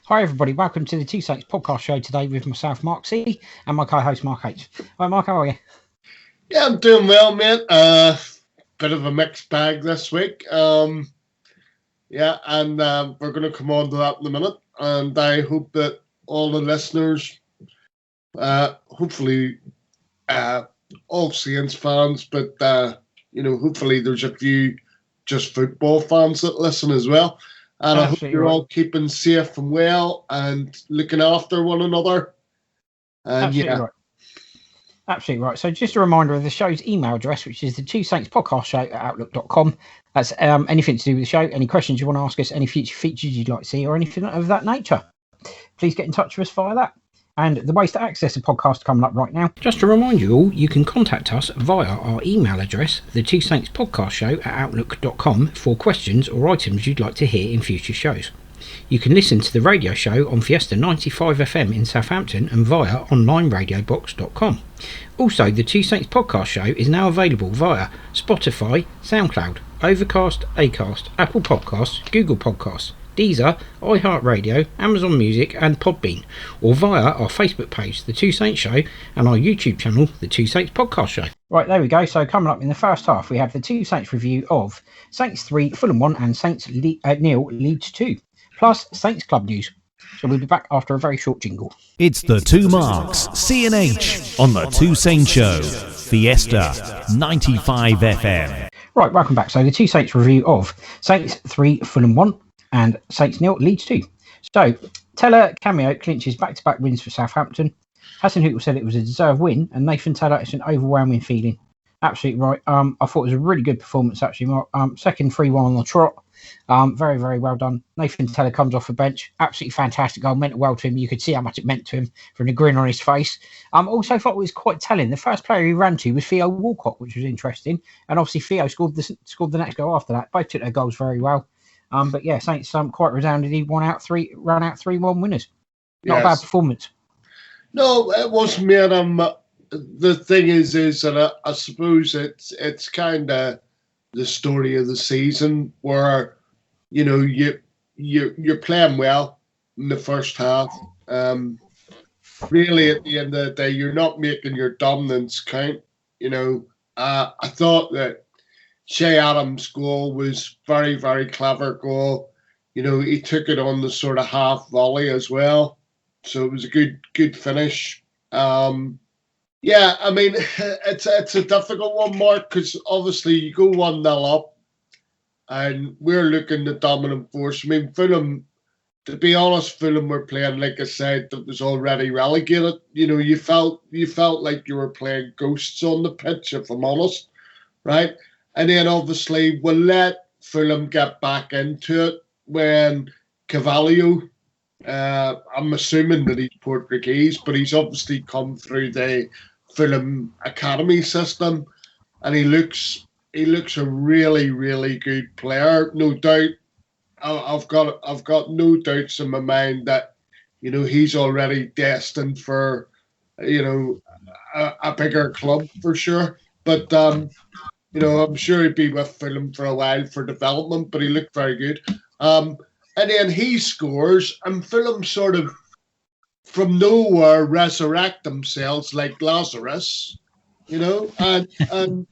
Hi everybody, welcome to the Two Saints podcast show today with myself, Mark C, and my co-host, Mark H. Hi Mark, how are you? Yeah, I'm doing well, mate. Bit of a mixed bag this week. We're going to come on to that in a minute. And I hope that all the listeners, hopefully, all Saints fans, but hopefully there's a few just football fans that listen as well. And I hope you're all keeping safe and well and looking after one another. And right. Absolutely right. So just a reminder of the show's email address, which is the Two Saints podcast show at outlook.com. That's anything to do with the show, any questions you want to ask us, any future features you'd like to see, or anything of that nature. Please get in touch with us via that. And the ways to access the podcast coming up right now. Just to remind you all, you can contact us via our email address, the Two Saints podcast show at outlook.com, for questions or items you'd like to hear in future shows. You can listen to the radio show on Fiesta 95 FM in Southampton and via onlineradiobox.com. Also, the Two Saints podcast show is now available via Spotify, SoundCloud, Overcast, Acast, Apple Podcasts, Google Podcasts, Deezer, iHeartRadio, Amazon Music and Podbean, or via our Facebook page, The Two Saints Show, and our YouTube channel, The Two Saints Podcast Show. Right, there we go. So coming up in the first half, we have the Two Saints review of Saints 3, Fulham 1 and Saints nil, Leeds 2, plus Saints Club news. So we'll be back after a very short jingle. It's the Two Marks, C&H, on the Two Saints Show, Fiesta 95 FM. Right, welcome back. So the Two Saints review of Saints 3, Fulham 1 and Saints nil, Leeds 2. So Teller Cameo clinches back-to-back wins for Southampton. Hassan Hootel said it was a deserved win, and Nathan Teller, it's an overwhelming feeling. Absolutely right. I thought it was a really good performance, actually. Second 3-1 on the trot. Very, very well done. Nathan Teller comes off the bench. Absolutely fantastic goal. Meant well to him. You could see how much it meant to him from the grin on his face. Also thought it was quite telling. The first player he ran to was Theo Walcott, which was interesting. And obviously Theo scored the next goal after that. Both took their goals very well. But yeah, Saints quite resoundingly ran out 3-1 winners. Not a bad performance. No, it wasn't, mate. The thing is that I suppose it's kind of the story of the season where you're playing well in the first half. Really, at the end of the day, you're not making your dominance count. I thought that Che Adams' goal was very, very clever goal. He took it on the sort of half volley as well, so it was a good finish. Yeah, I mean, it's a difficult one, Mark, because obviously you go 1-0 up and we're looking the dominant force. I mean, Fulham, to be honest, Fulham were playing, like I said, that was already relegated. You felt like you were playing ghosts on the pitch, if I'm honest, right? And then obviously we'll let Fulham get back into it when Carvalho, I'm assuming that he's Portuguese, but he's obviously come through the Fulham academy system, and he looks a really, really good player. No doubt, I've got no doubts in my mind that he's already destined for a bigger club for sure. But I'm sure he'd be with Fulham for a while for development. But he looked very good. And then he scores, and Fulham sort of from nowhere resurrect themselves like Lazarus, and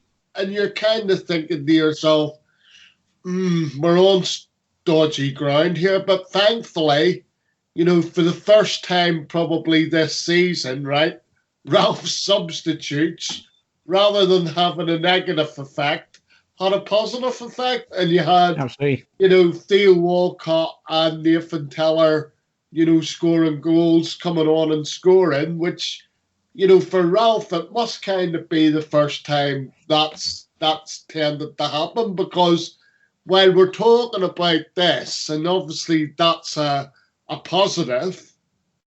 you're kind of thinking to yourself, we're on dodgy ground here. But thankfully, for the first time probably this season, right, Ralph's substitutes, rather than having a negative effect, had a positive effect. And you had, Theo Walcott and Nathan Teller, scoring goals, coming on and scoring, which, for Ralph, it must kind of be the first time that's tended to happen, because while we're talking about this, and obviously that's a positive,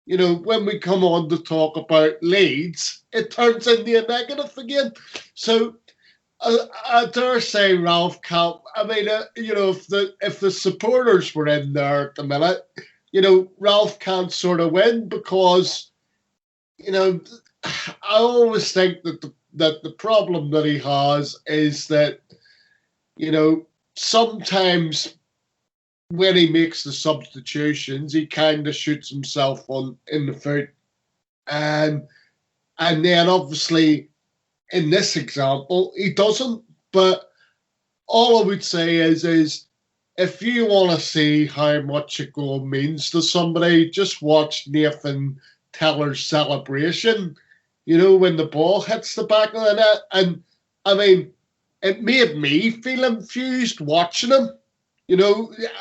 when we come on to talk about Leeds, it turns into a negative again. So I dare say Ralph can't. I mean, if the supporters were in there at the minute, Ralph can't sort of win, because, I always think that the problem that he has is that, sometimes when he makes the substitutions, he kind of shoots himself in the foot. And then obviously in this example, he doesn't. But all I would say is if you want to see how much a goal means to somebody, just watch Nathan Teller's celebration, when the ball hits the back of the net. And I mean, it made me feel infused watching him,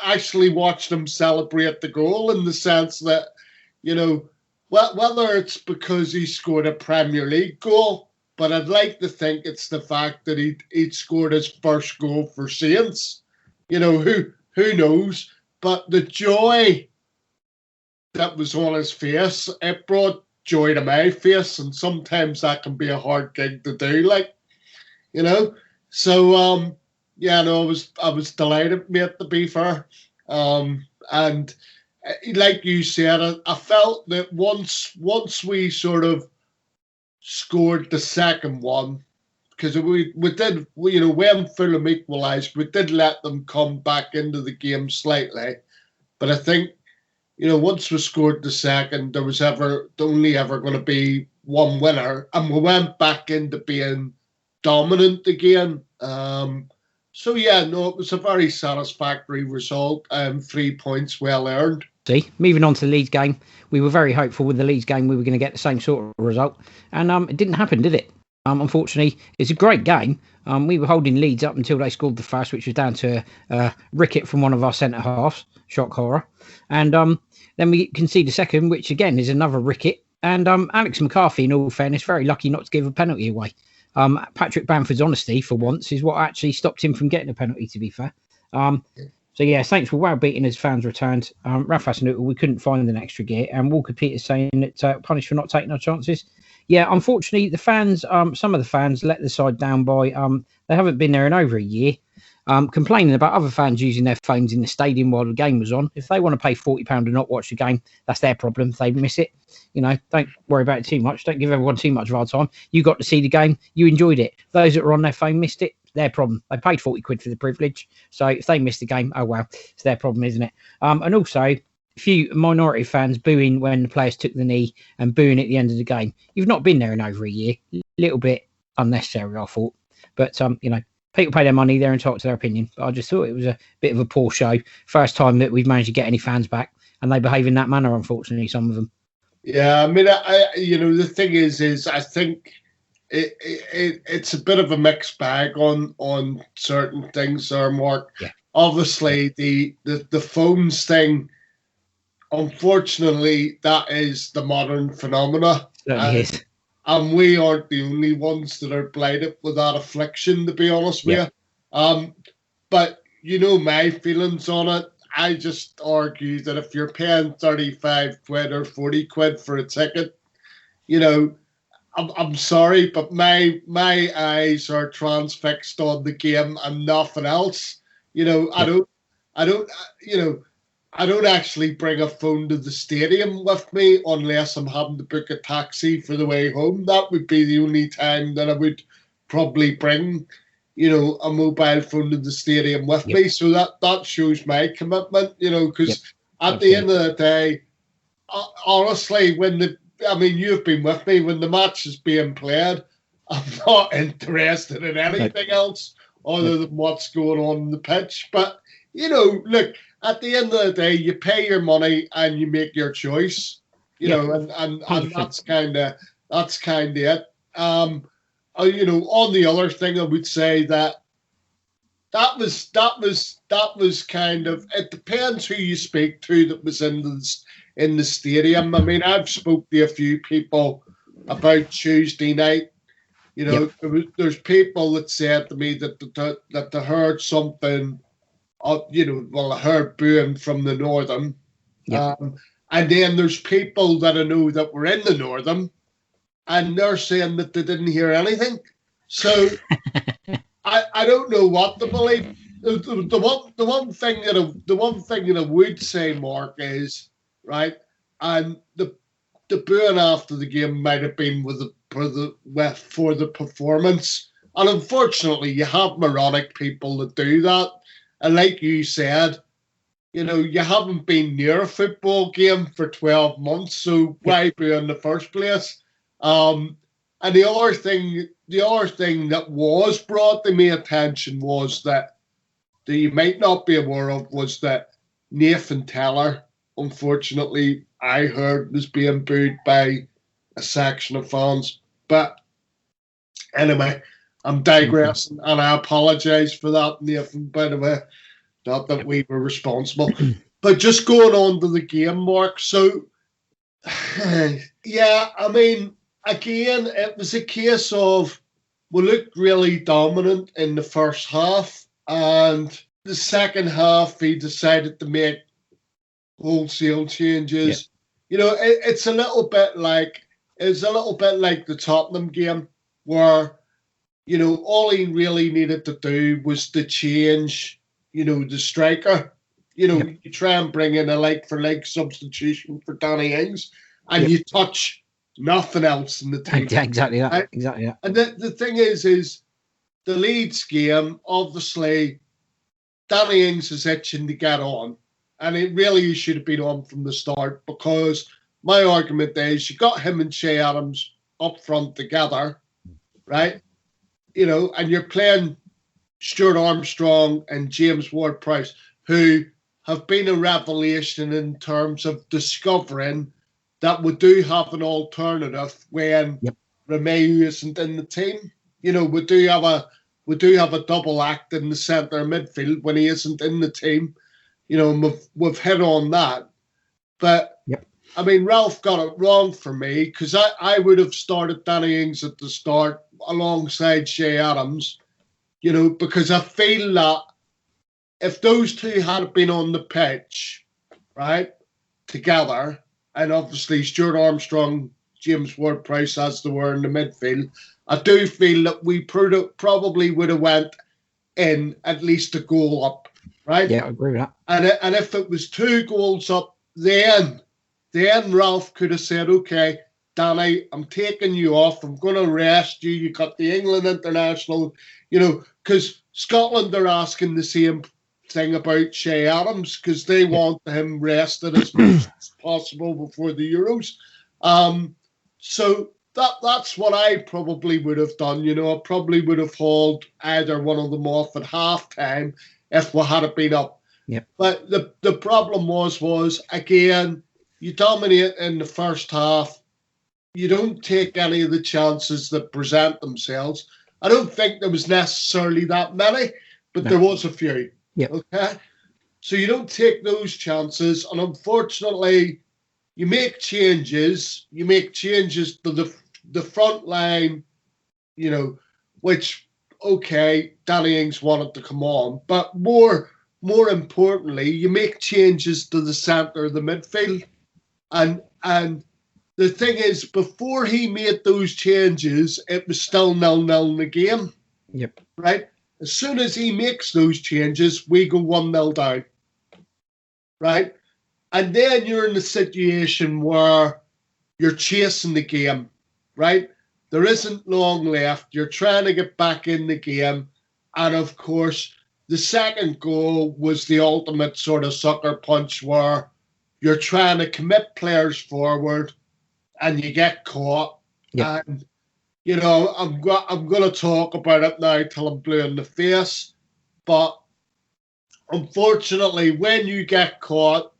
actually watching him celebrate the goal, in the sense that, whether it's because he scored a Premier League goal, but I'd like to think it's the fact that he'd scored his first goal for Saints. Who knows? But the joy that was on his face, it brought joy to my face, and sometimes that can be a hard gig to do, So I was delighted, mate, to be fair. And like you said, I felt that once we sort of scored the second one, because we did, when Fulham equalised, we did let them come back into the game slightly. But I think, once we scored the second, there was only ever going to be one winner, and we went back into being dominant again. So it was a very satisfactory result. 3 points well earned. See, moving on to the Leeds game, we were very hopeful with the Leeds game we were going to get the same sort of result, and it didn't happen, did it? Unfortunately, it's a great game. We were holding Leeds up until they scored the first, which was down to Rickett from one of our centre halves, shock horror, and then we conceded the second, which again is another Rickett. And Alex McCarthy, in all fairness, very lucky not to give a penalty away. Patrick Bamford's honesty, for once, is what actually stopped him from getting a penalty, to be fair. So, yeah, Saints were well beaten as fans returned. Rafa Hasenhüttl, we couldn't find an extra gear. And Walker Peters saying that punished for not taking our chances. Yeah, unfortunately, the fans, some of the fans let the side down by, they haven't been there in over a year, complaining about other fans using their phones in the stadium while the game was on. If they want to pay £40 and not watch the game, that's their problem. If they miss it, don't worry about it too much. Don't give everyone too much of our time. You got to see the game. You enjoyed it. Those that were on their phone missed it. Their problem. They paid 40 quid for the privilege. So if they missed the game, oh well, it's their problem, isn't it? And also, a few minority fans booing when the players took the knee and booing at the end of the game. You've not been there in over a year. A little bit unnecessary, I thought. But, people pay their money. They're entitled to their opinion. But I just thought it was a bit of a poor show. First time that we've managed to get any fans back. And they behave in that manner, unfortunately, some of them. Yeah, I mean, the thing is I think it's a bit of a mixed bag on certain things there, Mark. Yeah. Obviously, the phones thing, unfortunately, that is the modern phenomena. Certainly is. And we aren't the only ones that are blighted with that affliction, to be honest with you. But my feelings on it. I just argue that if you're paying 35 quid or 40 quid for a ticket, I'm sorry, but my eyes are transfixed on the game and nothing else. I don't actually bring a phone to the stadium with me unless I'm having to book a taxi for the way home. That would be the only time that I would probably bring, a mobile phone to the stadium with me. So that shows my commitment, because at the end of the day, honestly, you've been with me, when the match is being played, I'm not interested in anything else other than what's going on in the pitch. But, look, at the end of the day, you pay your money and you make your choice, and that's kind of it. On the other thing, I would say that was kind of, it depends who you speak to that was in the stadium. I mean, I've spoke to a few people about Tuesday night. There's people that said to me that they heard something, I heard booing from the Northern. And then there's people that I know that were in the Northern, and they're saying that they didn't hear anything. So I don't know what to believe. The one thing that I would say, Mark, is right, and the booing after the game might have been for the performance, and unfortunately, you have moronic people that do that. And like you said, you haven't been near a football game for 12 months, so why be in the first place? And the other thing that was brought to my attention was that you might not be aware of was that Nathan Teller, unfortunately, I heard was being booed by a section of fans. But anyway, I'm digressing, and I apologise for that, Nathan, by the way. Not that we were responsible. But just going on to the game, Mark. So, yeah, I mean, again, it was a case of we looked really dominant in the first half, and the second half he decided to make wholesale changes. Yeah. It's a little bit like the Tottenham game where, all he really needed to do was to change, the striker. You try and bring in a like-for-like substitution for Danny Ings, and you touch nothing else in the team. Yeah, exactly that. Right? Exactly that. And the thing is the Leeds game, obviously, Danny Ings is itching to get on, and it really should have been on from the start, because my argument is you got him and Che Adams up front together, right? And you're playing Stuart Armstrong and James Ward-Prowse, who have been a revelation in terms of discovering that we do have an alternative when Romeu isn't in the team. We do have a double act in the centre midfield when he isn't in the team. And we've hit on that. But I mean, Ralph got it wrong for me, because I would have started Danny Ings at the start alongside Che Adams. Because I feel that if those two had been on the pitch, right, together, and obviously Stuart Armstrong, James Ward-Prowse as they were in the midfield, I do feel that we probably would have went in at least a goal up, right? Yeah, I agree with that. And if it was 2 goals up, then Ralph could have said, okay, Danny, I'm taking you off. I'm going to rest you. You got the England international, because Scotland are asking the same thing about Che Adams, because they want him rested as much as possible before the Euros. So that's what I probably would have done. I probably would have hauled either one of them off at halftime if we had been up. Yep. But the problem was again, you dominate in the first half. You don't take any of the chances that present themselves. I don't think there was necessarily that many, but there was a few. Yep. Okay? So you don't take those chances, and unfortunately, you make changes. You make changes to the front line, which, okay, Danny Ings wanted to come on, but more importantly, you make changes to the centre of the midfield, and the thing is, before he made those changes, it was still 0-0 in the game. Yep. Right? As soon as he makes those changes, we go 1-0 down. Right? And then you're in a situation where you're chasing the game. Right? There isn't long left. You're trying to get back in the game. And of course, the second goal was the ultimate sort of sucker punch where you're trying to commit players forward and you get caught. Yep. And, I'm going to talk about it now till I'm blue in the face. But unfortunately, when you get caught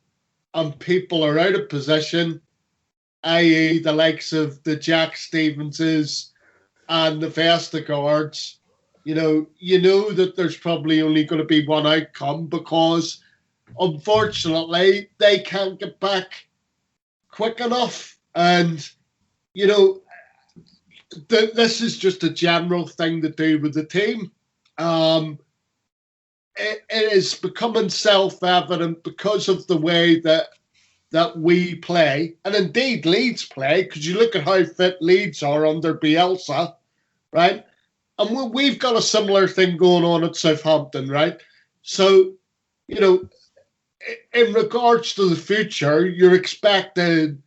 and people are out of position, i.e. the likes of the Jack Stevenses and the Vestergaards, you know that there's probably only going to be one outcome, because unfortunately they can't get back quick enough. And, this is just a general thing to do with the team. It is becoming self-evident because of the way that we play, and indeed Leeds play, because you look at how fit Leeds are under Bielsa, right? And we've got a similar thing going on at Southampton, right? So, in regards to the future, you're expecting,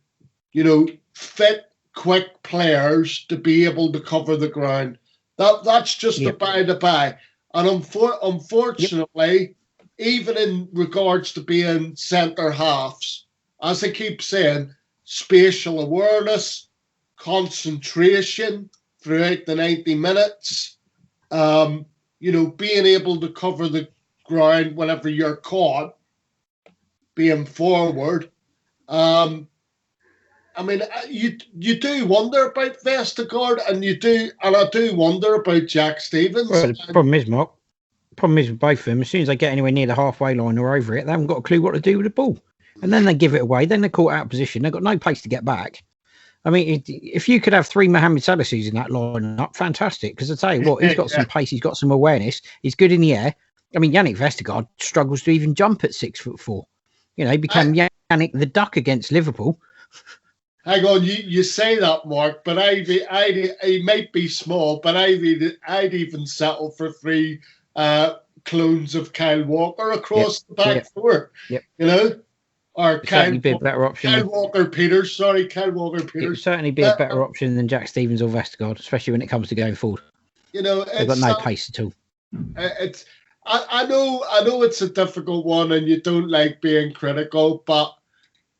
fit, quick players to be able to cover the ground. That's just a by the by. And unfortunately, even in regards to being centre halves, as I keep saying, spatial awareness, concentration throughout the 90 minutes, being able to cover the ground whenever you're caught, being forward. You do wonder about Vestergaard, and I do wonder about Jack Stephens. Well, the problem is, Mark, with both of them, as soon as they get anywhere near the halfway line or over it, they haven't got a clue what to do with the ball. And then they give it away. Then they're caught out of position. They've got no pace to get back. I mean, if you could have 3 Mohamed Salahs in that lineup, fantastic. Because I tell you what, he's got some pace. He's got some awareness. He's good in the air. I mean, Yannick Vestergaard struggles to even jump at 6'4". He became Yannick the Duck against Liverpool. Hang on, you say that, Mark, but he might be small, but I'd even settle for 3 clones of Kyle Walker across the back 4. Yep. Or Kyle, be a better option. Kyle Walker Peters. It would certainly be a better option than Jack Stephens or Vestergaard, especially when it comes to going forward. They've got no pace at all. I know it's a difficult one, and you don't like being critical, but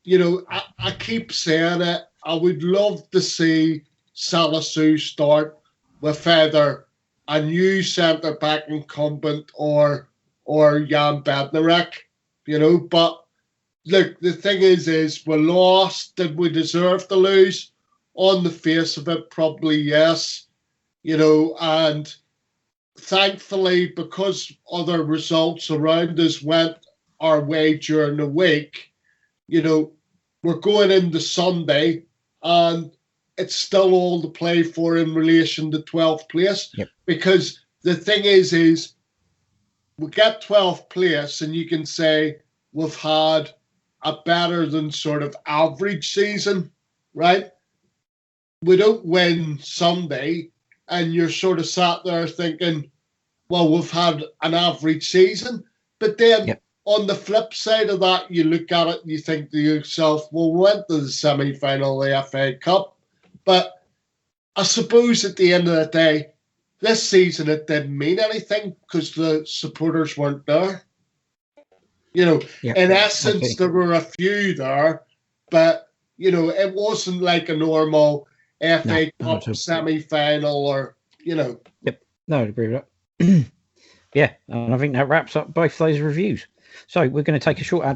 I keep saying it. I would love to see Salisu start with either a new centre back incumbent or Jan Bednarek, but. Look, the thing is we lost. Did we deserve to lose? On the face of it, probably yes. And thankfully, because other results around us went our way during the week, we're going into Sunday, and it's still all to play for in relation to 12th place. Yep. Because the thing is we get 12th place, and you can say we've had a better than sort of average season, right? We don't win Sunday, and you're sort of sat there thinking, well, we've had an average season. But then on the flip side of that, you look at it and you think to yourself, well, we went to the semi-final of the FA Cup. But I suppose at the end of the day, this season it didn't mean anything because the supporters weren't there. In essence, there were a few there, but, it wasn't like a normal FA Cup semi-final or. Yep, no, I'd agree with that. Yeah, and I think that wraps up both those reviews. So we're going to take a short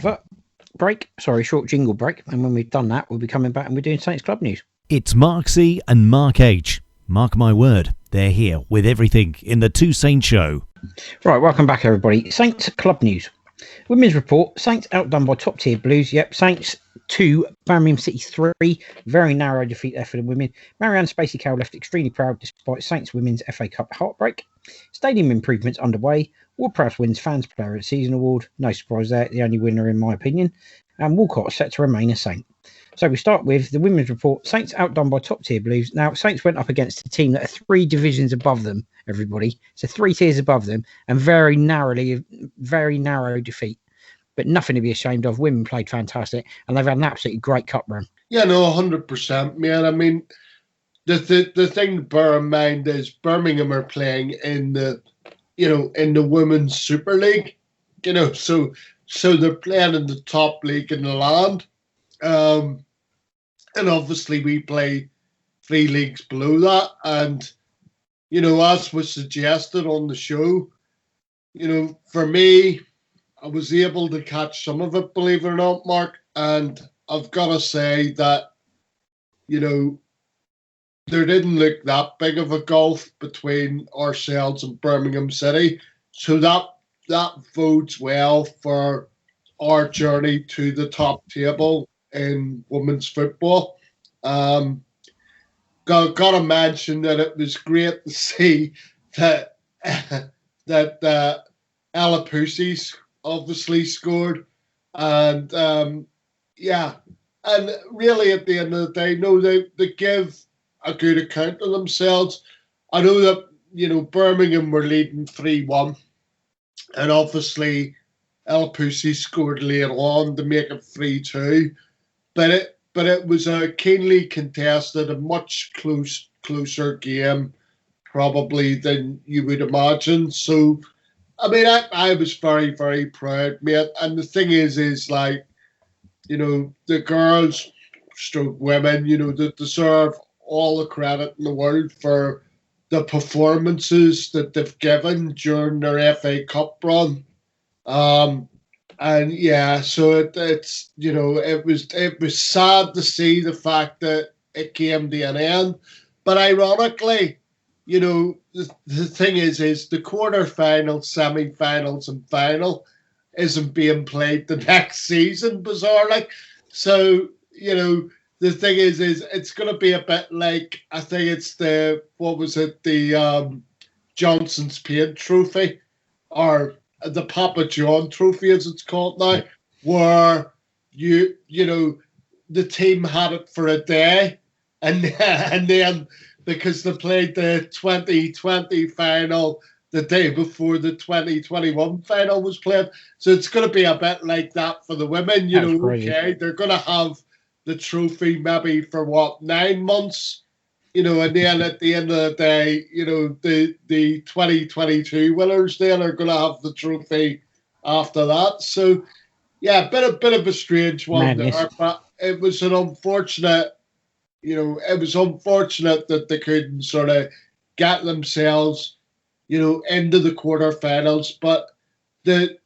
short jingle break, and when we've done that, we'll be coming back and we're doing Saints Club news. It's Mark C and Mark H. Mark my word, they're here with everything in the Two Saints Show. Right, welcome back, everybody. Saints Club news. Women's report, Saints outdone by top-tier Blues. Yep, Saints 2, Birmingham City 3. Very narrow defeat there for the women. Marianne Spacey-Cow left extremely proud despite Saints Women's FA Cup heartbreak. Stadium improvements underway. Ward-Prowse wins Fans Player of the Season award. No surprise there, the only winner in my opinion. And Walcott set to remain a Saint. So we start with the women's report. Saints outdone by top-tier Blues. Now, Saints went up against a team that are 3 divisions above them, everybody. So 3 tiers above them, and very narrow defeat. But nothing to be ashamed of. Women played fantastic, and they've had an absolutely great cup run. Yeah, no, 100%, man. I mean, the thing to bear in mind is Birmingham are playing in the Women's Super League. So they're playing in the top league in the land. And obviously we play 3 leagues below that. And, as was suggested on the show, for me, I was able to catch some of it, believe it or not, Mark. And I've got to say that, there didn't look that big of a gulf between ourselves and Birmingham City. So that bodes well for our journey to the top table in women's football. Got to mention that it was great to see that Ella Pucci obviously scored, and and really at the end of the day, no, they give a good account of themselves. I know that Birmingham were leading 3-1, and obviously Ella Pucci scored later on to make it 3-2. But it was a keenly contested, a much closer game, probably than you would imagine. So I mean, I was very, very proud, mate. And the thing is like, the girls, stroke women, they deserve all the credit in the world for the performances that they've given during their FA Cup run. And yeah, so it was sad to see the fact that it came to an end. But ironically, the thing is the quarterfinals, semi-finals, and final isn't being played the next season, bizarrely. So, the thing is it's going to be a bit like, I think it's the Johnson's Paint Trophy, or the Papa John Trophy, as it's called now, where the team had it for a day, and then because they played the 2020 final the day before the 2021 final was played. So it's going to be a bit like that for the women. Okay, they're going to have the trophy maybe for 9 months, and then at the end of the day, the 2022 winners then are going to have the trophy after that. So yeah, bit of a strange one there, but it was an unfortunate. It was unfortunate that they couldn't sort of get themselves, into the quarterfinals. But the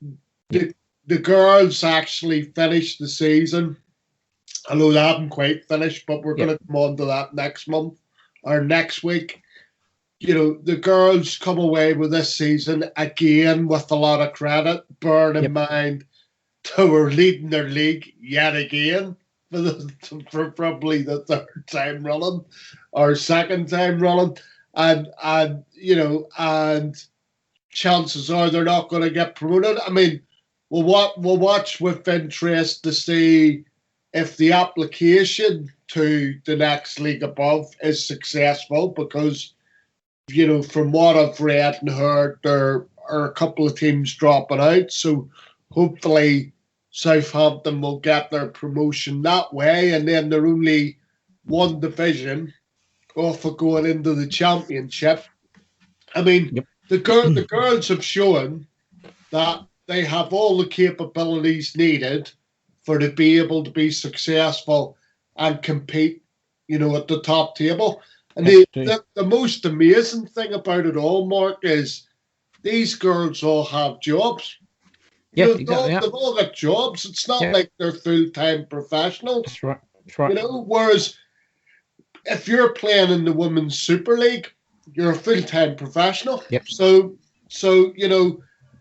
girls actually finished the season. I know they haven't quite finished, but we're going to come on to that next month or next week. The girls come away with this season again with a lot of credit. Bear in mind, they were leading their league yet again for probably the third time running or second time running, and chances are they're not going to get promoted. I mean, we'll watch with interest to see if the application to the next league above is successful, because from what I've read and heard, there are a couple of teams dropping out, so hopefully Southampton will get their promotion that way, and then they're only one division off of going into the Championship. I mean, the girls have shown that they have all the capabilities needed to be able to be successful and compete, at the top table. And the most amazing thing about it all, Mark, is these girls all have jobs. Yeah, they've all got jobs. It's not like they're full-time professionals. That's right. That's right. Whereas if you're playing in the Women's Super League, you're a full-time professional. Yep. So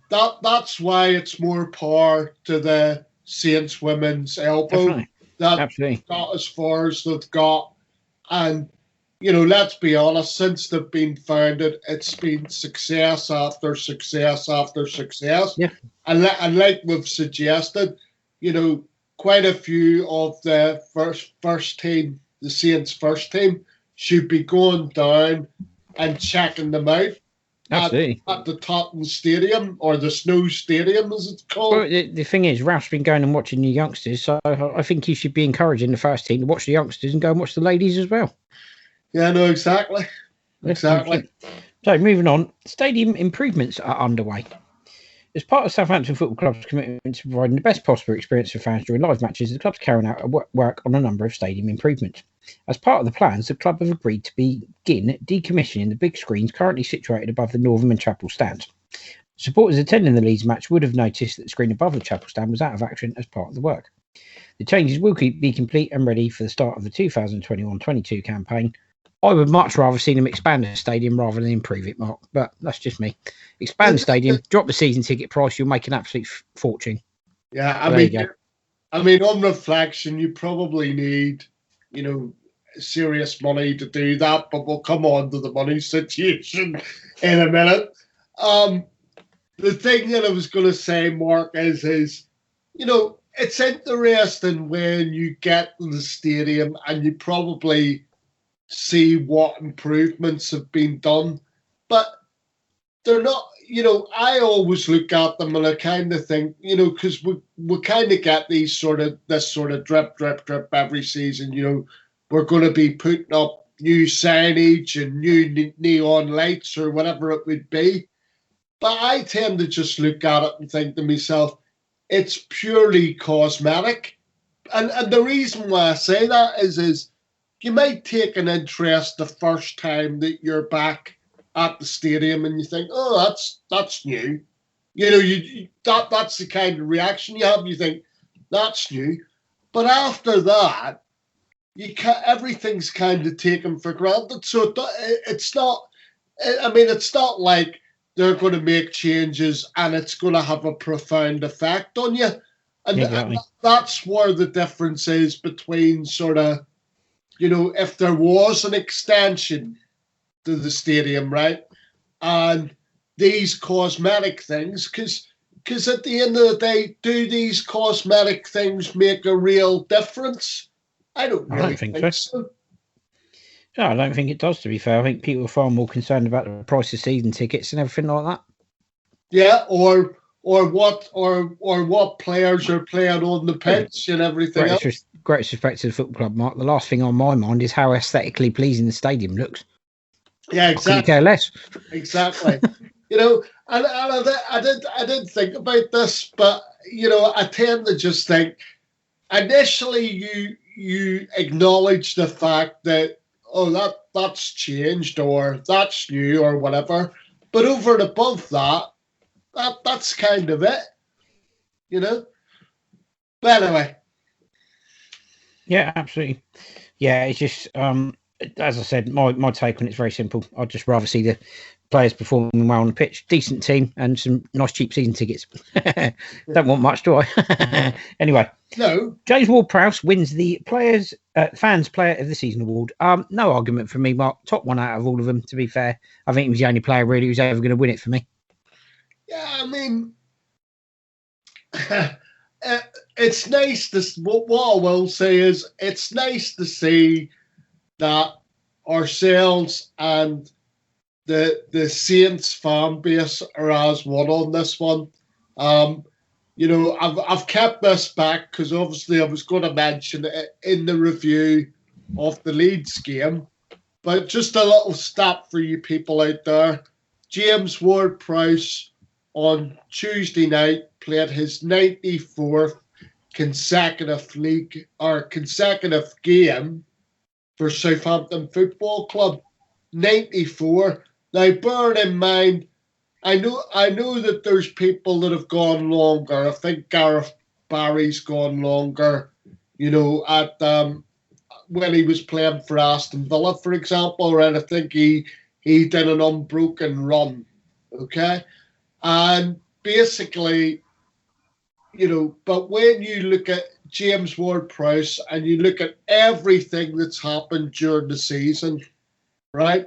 that's why it's more power to the Saints women's elbow. Absolutely. Got as far as they've got. And let's be honest, since they've been founded, it's been success after success after success. Yeah. And like we've suggested, quite a few of the first team, the Saints first team, should be going down and checking them out. Absolutely. At the Tottenham Stadium, or the Snow Stadium, as it's called. Well, the thing is, Ralph's been going and watching the youngsters, so I think he should be encouraging the first team to watch the youngsters and go and watch the ladies as well. Yeah, no, exactly. Exactly. So, moving on, stadium improvements are underway. As part of Southampton Football Club's commitment to providing the best possible experience for fans during live matches, the club's carrying out work on a number of stadium improvements. As part of the plans, the club have agreed to begin decommissioning the big screens currently situated above the Northern and Chapel stands. Supporters attending the Leeds match would have noticed that the screen above the Chapel stand was out of action as part of the work. The changes will be complete and ready for the start of the 2021-22 campaign. I would much rather see them expand the stadium rather than improve it, Mark. But that's just me. Expand the stadium, drop the season ticket price, you'll make an absolute fortune. Yeah, I mean, on reflection, you probably need, serious money to do that. But we'll come on to the money situation in a minute. The thing that I was going to say, Mark, is it's interesting when you get to the stadium and you probably see what improvements have been done, but they're not, I always look at them and I kind of think, because we kind of get this sort of drip every season. We're going to be putting up new signage and new neon lights or whatever it would be. But I tend to just look at it and think to myself, it's purely cosmetic. And the reason why I say that is you might take an interest the first time that you're back at the stadium and you think, oh, that's new. That's the kind of reaction you have. You think, that's new. But after that, everything's kind of taken for granted. So it's not, it's not like they're going to make changes and it's going to have a profound effect on you. And, exactly. and that's where the difference is between sort of, if there was an extension to the stadium, right? And these cosmetic things, because at the end of the day, do these cosmetic things make a real difference? I don't really think so. No, I don't think it does, to be fair. I think people are far more concerned about the price of season tickets and everything like that. Yeah, or what players are playing on the pitch and everything else. Greatest respect to the football club, Mark. The last thing on my mind is how aesthetically pleasing the stadium looks. Yeah, exactly. I couldn't care less. Exactly. And I did think about this, but I tend to just think initially you acknowledge the fact that that's changed or that's new or whatever, but over and above that's kind of it, But anyway. Yeah, absolutely. Yeah, it's just as I said, my take on it's very simple. I'd just rather see the players performing well on the pitch, decent team, and some nice cheap season tickets. Don't want much, do I? Anyway, no. James Ward-Prowse wins the Fans Player of the Season award. No argument for me, Mark. Top one out of all of them. To be fair, I think he was the only player really who's ever going to win it for me. Yeah, I mean, it's nice to. What I will say is, it's nice to see that ourselves and the Saints fan base are as one on this one. I've kept this back because obviously I was going to mention it in the review of the Leeds game, but just a little stat for you people out there. James Ward-Prowse on Tuesday night played his 94th consecutive game for Southampton Football Club. 94. Now, bear in mind, I know that there's people that have gone longer. I think Gareth Barry's gone longer, at when he was playing for Aston Villa, for example, and I think he did an unbroken run, okay? And basically, but when you look at James Ward-Prowse and you look at everything that's happened during the season, right?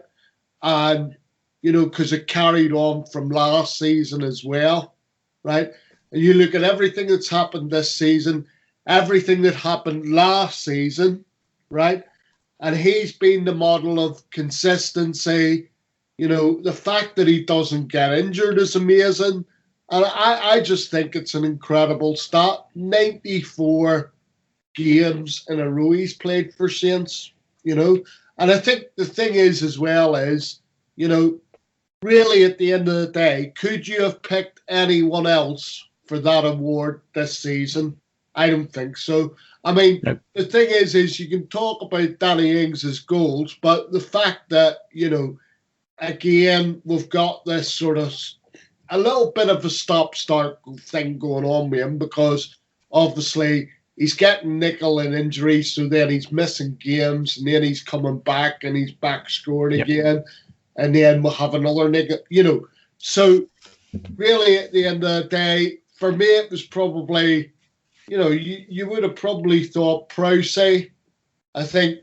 And, because it carried on from last season as well, right? And you look at everything that's happened this season, everything that happened last season, right? And he's been the model of consistency. The fact that he doesn't get injured is amazing. And I just think it's an incredible stat. 94 games in a row he's played for Saints, And I think the thing is as well is, really at the end of the day, could you have picked anyone else for that award this season? I don't think so. I mean, no. The thing is you can talk about Danny Ings' goals, but the fact that, again, we've got this sort of a little bit of a stop-start thing going on with him because obviously he's getting nickel and injury, so then he's missing games, and then he's coming back and he's back scoring again, and then we'll have another nickel, So really, at the end of the day, for me, it was probably, you would have probably thought Prowse. I think,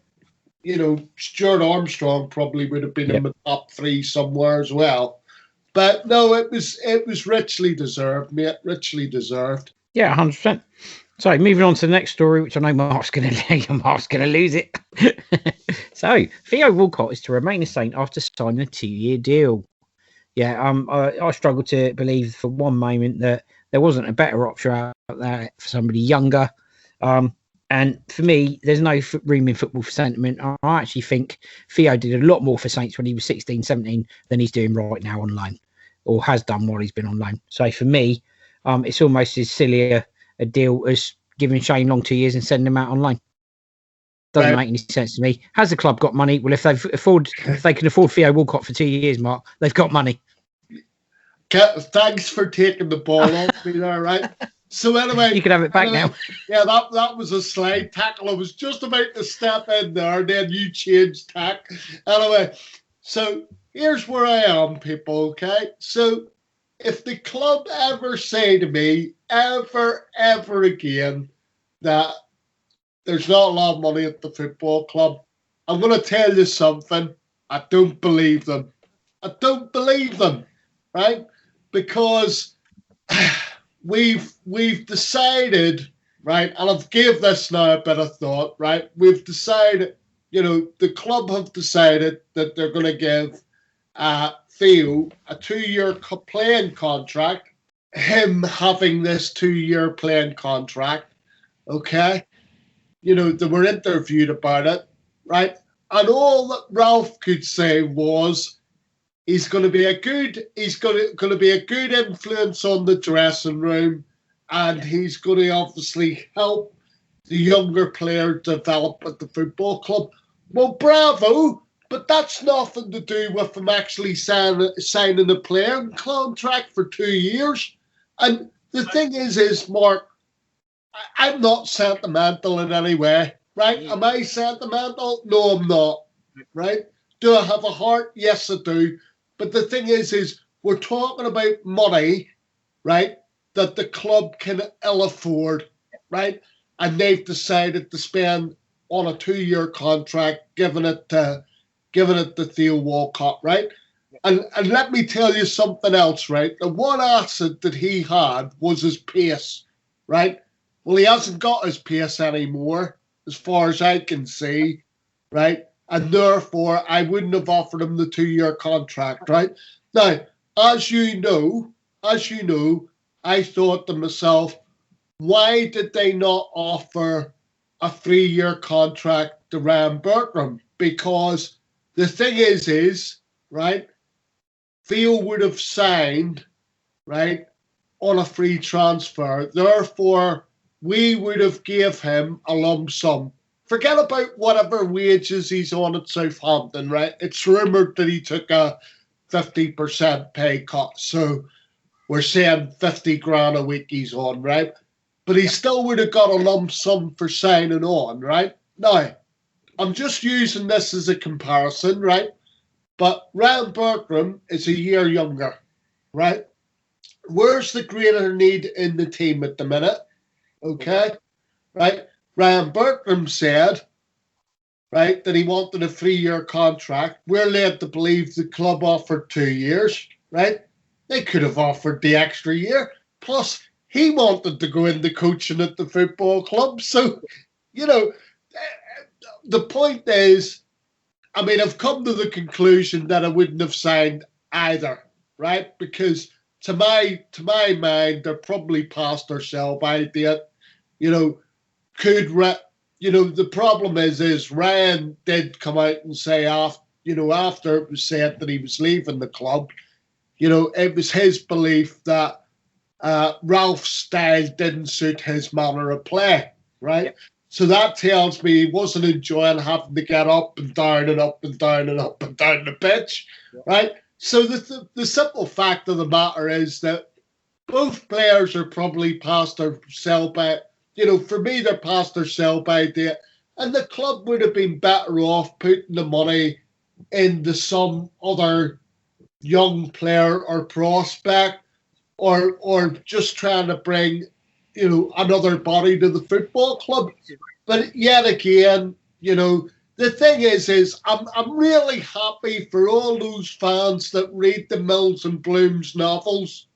Stuart Armstrong probably would have been in the top three somewhere as well. But no, it was richly deserved, mate. Richly deserved. Yeah, 100%. So moving on to the next story, which I know Mark's going to lose it. So Theo Walcott is to remain a Saint after signing a 2-year deal. Yeah, I struggle to believe for one moment that there wasn't a better option out there for somebody younger. And for me, there's no room in football for sentiment. I actually think Theo did a lot more for Saints when he was 16, 17 than he's doing right now on loan. or has done while he's been on loan. So for me, it's almost as silly a deal as giving Shane Long 2 years and sending him out on loan. Doesn't make any sense to me. Has the club got money? Well, if they can afford Theo Walcott for 2 years, Mark, they've got money. Thanks for taking the ball off me there, right? So anyway, you can have it back now. Yeah, that was a slide tackle. I was just about to step in there, and then you changed tack. Anyway, so here's where I am, people. Okay, so if the club ever say to me ever again that there's not a lot of money at the football club, I'm going to tell you something. I don't believe them. I don't believe them, right? Because we've decided, right, and I've gave this now a bit of thought, right? We've decided, the club have decided that they're going to give Theo a 2-year playing contract, him having this 2-year playing contract, okay? They were interviewed about it, right? And all that Ralph could say was he's going to be a good influence on the dressing room, and he's going to obviously help the younger player develop at the football club. Well, bravo, but that's nothing to do with him actually signing a playing contract for 2 years. And the thing is, Mark, I'm not sentimental in any way, right? Am I sentimental? No, I'm not, right? Do I have a heart? Yes, I do. But the thing is we're talking about money, right, that the club can ill afford, right? And they've decided to spend on a 2-year contract, giving it to Theo Walcott, right? And let me tell you something else, right? The one asset that he had was his pace, right? Well, he hasn't got his pace anymore, as far as I can see, right? And therefore, I wouldn't have offered him the 2-year contract, right? Now, as you know, I thought to myself, why did they not offer a 3-year contract to Ryan Bertram? Because the thing is, right, Theo would have signed, right, on a free transfer. Therefore, we would have gave him a lump sum. Forget about whatever wages he's on at Southampton, right? It's rumoured that he took a 50% pay cut. So we're saying 50 grand a week he's on, right? But he still would have got a lump sum for signing on, right? Now, I'm just using this as a comparison, right? But Ryan Bertram is a year younger, right? Where's the greater need in the team at the minute? Okay, right? Ryan Bertram said, right, that he wanted a 3-year contract. We're led to believe the club offered 2 years, right? They could have offered the extra year. Plus, he wanted to go into coaching at the football club. So, the point is, I mean, I've come to the conclusion that I wouldn't have signed either, right? Because to my mind, they're probably past their sell-by date. The problem is Ryan did come out and say after it was said that he was leaving the club, it was his belief that Ralph's style didn't suit his manner of play, right? Yeah. So that tells me he wasn't enjoying having to get up and down and up and down and up and down the pitch, yeah. Right? So the simple fact of the matter is that both players are probably past their sell-by. For me, they're past their sell-by date, and the club would have been better off putting the money into some other young player or prospect, or just trying to bring, another body to the football club. But yet again, the thing is I'm really happy for all those fans that read the Mills and Blooms novels,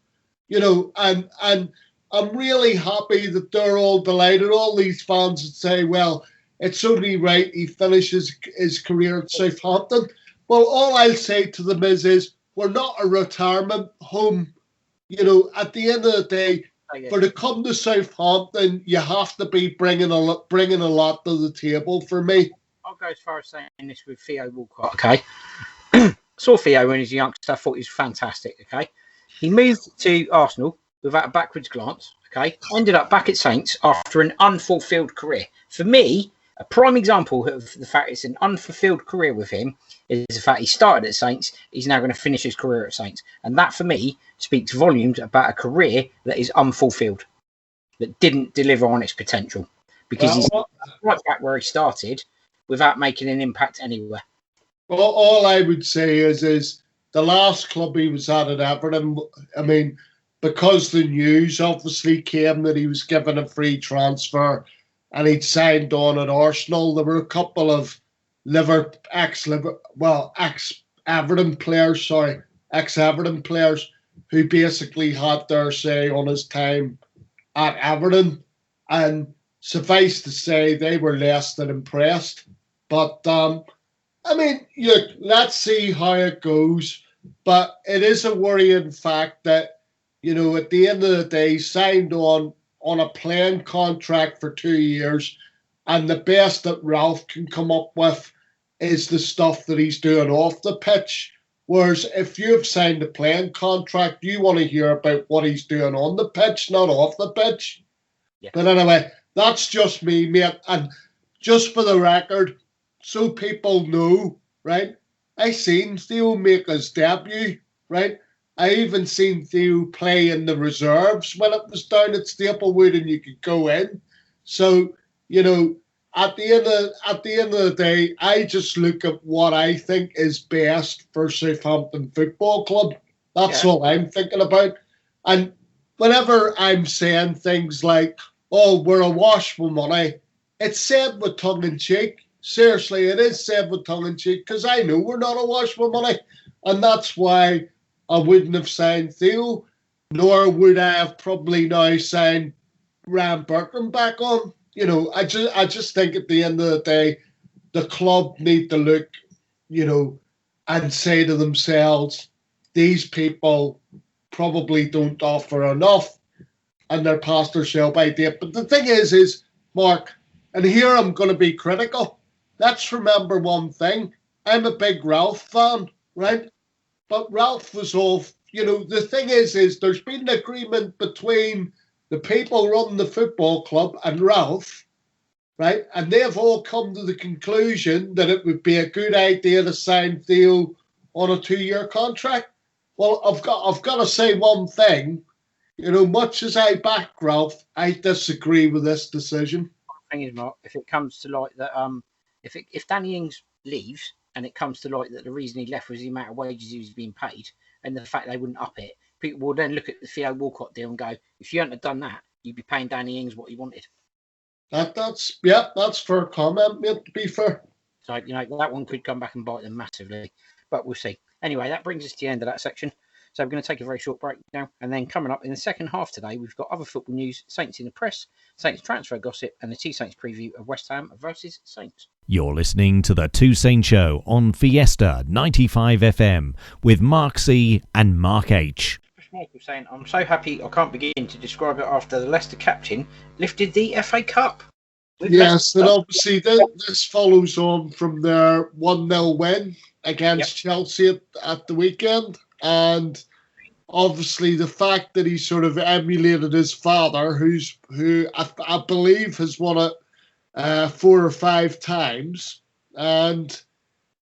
and I'm really happy that they're all delighted. All these fans that say, well, it's only right he finishes his career at Southampton. Well, all I'll say to them is we're not a retirement home. At the end of the day, for to come to Southampton, you have to be bringing a lot to the table for me. I'll go as far as saying this with Theo Walcott, okay? Saw Theo when he was a youngster, I thought he was fantastic, okay? He moved to Arsenal without a backwards glance. Okay, ended up back at Saints after an unfulfilled career. For me, a prime example of the fact it's an unfulfilled career with him is the fact he started at Saints. He's now going to finish his career at Saints, and that for me speaks volumes about a career that is unfulfilled, that didn't deliver on its potential, because he's right back where he started without making an impact anywhere. Well, all I would say is the last club he was at Everton, I mean, because the news obviously came that he was given a free transfer and he'd signed on at Arsenal, there were a couple of ex-Everton players who basically had their say on his time at Everton. And suffice to say, they were less than impressed. But, I mean, look, let's see how it goes. But it is a worrying fact that, you know, at the end of the day, signed on a playing contract for 2 years, and the best that Ralph can come up with is the stuff that he's doing off the pitch. Whereas if you've signed a playing contract, you want to hear about what he's doing on the pitch, not off the pitch. Yeah. But anyway, that's just me, mate. And just for the record, so people know, right? I seen Theo make his debut, right? I even seen Theo play in the reserves when it was down at Staplewood and you could go in. So, you know, at the end of the day, I just look at what I think is best for Southampton Football Club. That's all I'm thinking about. And whenever I'm saying things like, oh, we're awash with money, it's said with tongue in cheek. Seriously, it is said with tongue in cheek, because I know we're not awash with money. And that's why I wouldn't have signed Theo, nor would I have probably now signed Ryan Bertrand back on. You know, I just think at the end of the day, the club need to look, you know, and say to themselves, these people probably don't offer enough and they're past their sell-by date. But the thing is, Mark, and here I'm going to be critical, let's remember one thing. I'm a big Ralph fan, right? But Ralph was off. You know, the thing is there's been an agreement between the people running the football club and Ralph, right? And they've all come to the conclusion that it would be a good idea to sign Theo on a 2-year contract. Well, I've got to say one thing. You know, much as I back Ralph, I disagree with this decision. The thing is, Mark, if it comes to light that if Danny Ings leaves and it comes to light that the reason he left was the amount of wages he was being paid and the fact they wouldn't up it, people will then look at the Theo Walcott deal and go, if you hadn't have done that, you'd be paying Danny Ings what he wanted. That's fair comment, mate, to be fair. So, you know, that one could come back and bite them massively, but we'll see. Anyway, that brings us to the end of that section. So we're going to take a very short break now, and then coming up in the second half today, we've got other football news, Saints in the press, Saints transfer gossip, and the Two Saints preview of West Ham versus Saints. You're listening to the Two Saints Show on Fiesta 95 FM with Mark C and Mark H. Michael saying, I'm so happy I can't begin to describe it after the Leicester captain lifted the FA Cup. Yes, and obviously this follows on from their 1-0 win against Chelsea at the weekend. And obviously the fact that he sort of emulated his father, who I believe has won it 4 or 5 times. And,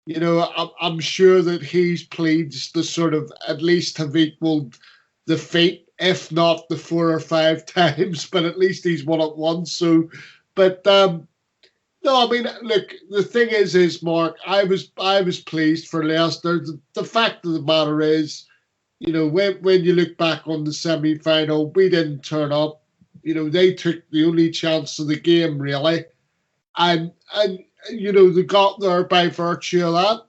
you know, I'm sure that he's pleased to sort of at least have equaled the feat, if not the 4 or 5 times, but at least he's won it once. So, but no, I mean, look, the thing is, Mark, I was pleased for Leicester. The fact of the matter is, you know, when you look back on the semi-final, we didn't turn up. You know, they took the only chance of the game, really, and you know, they got there by virtue of that.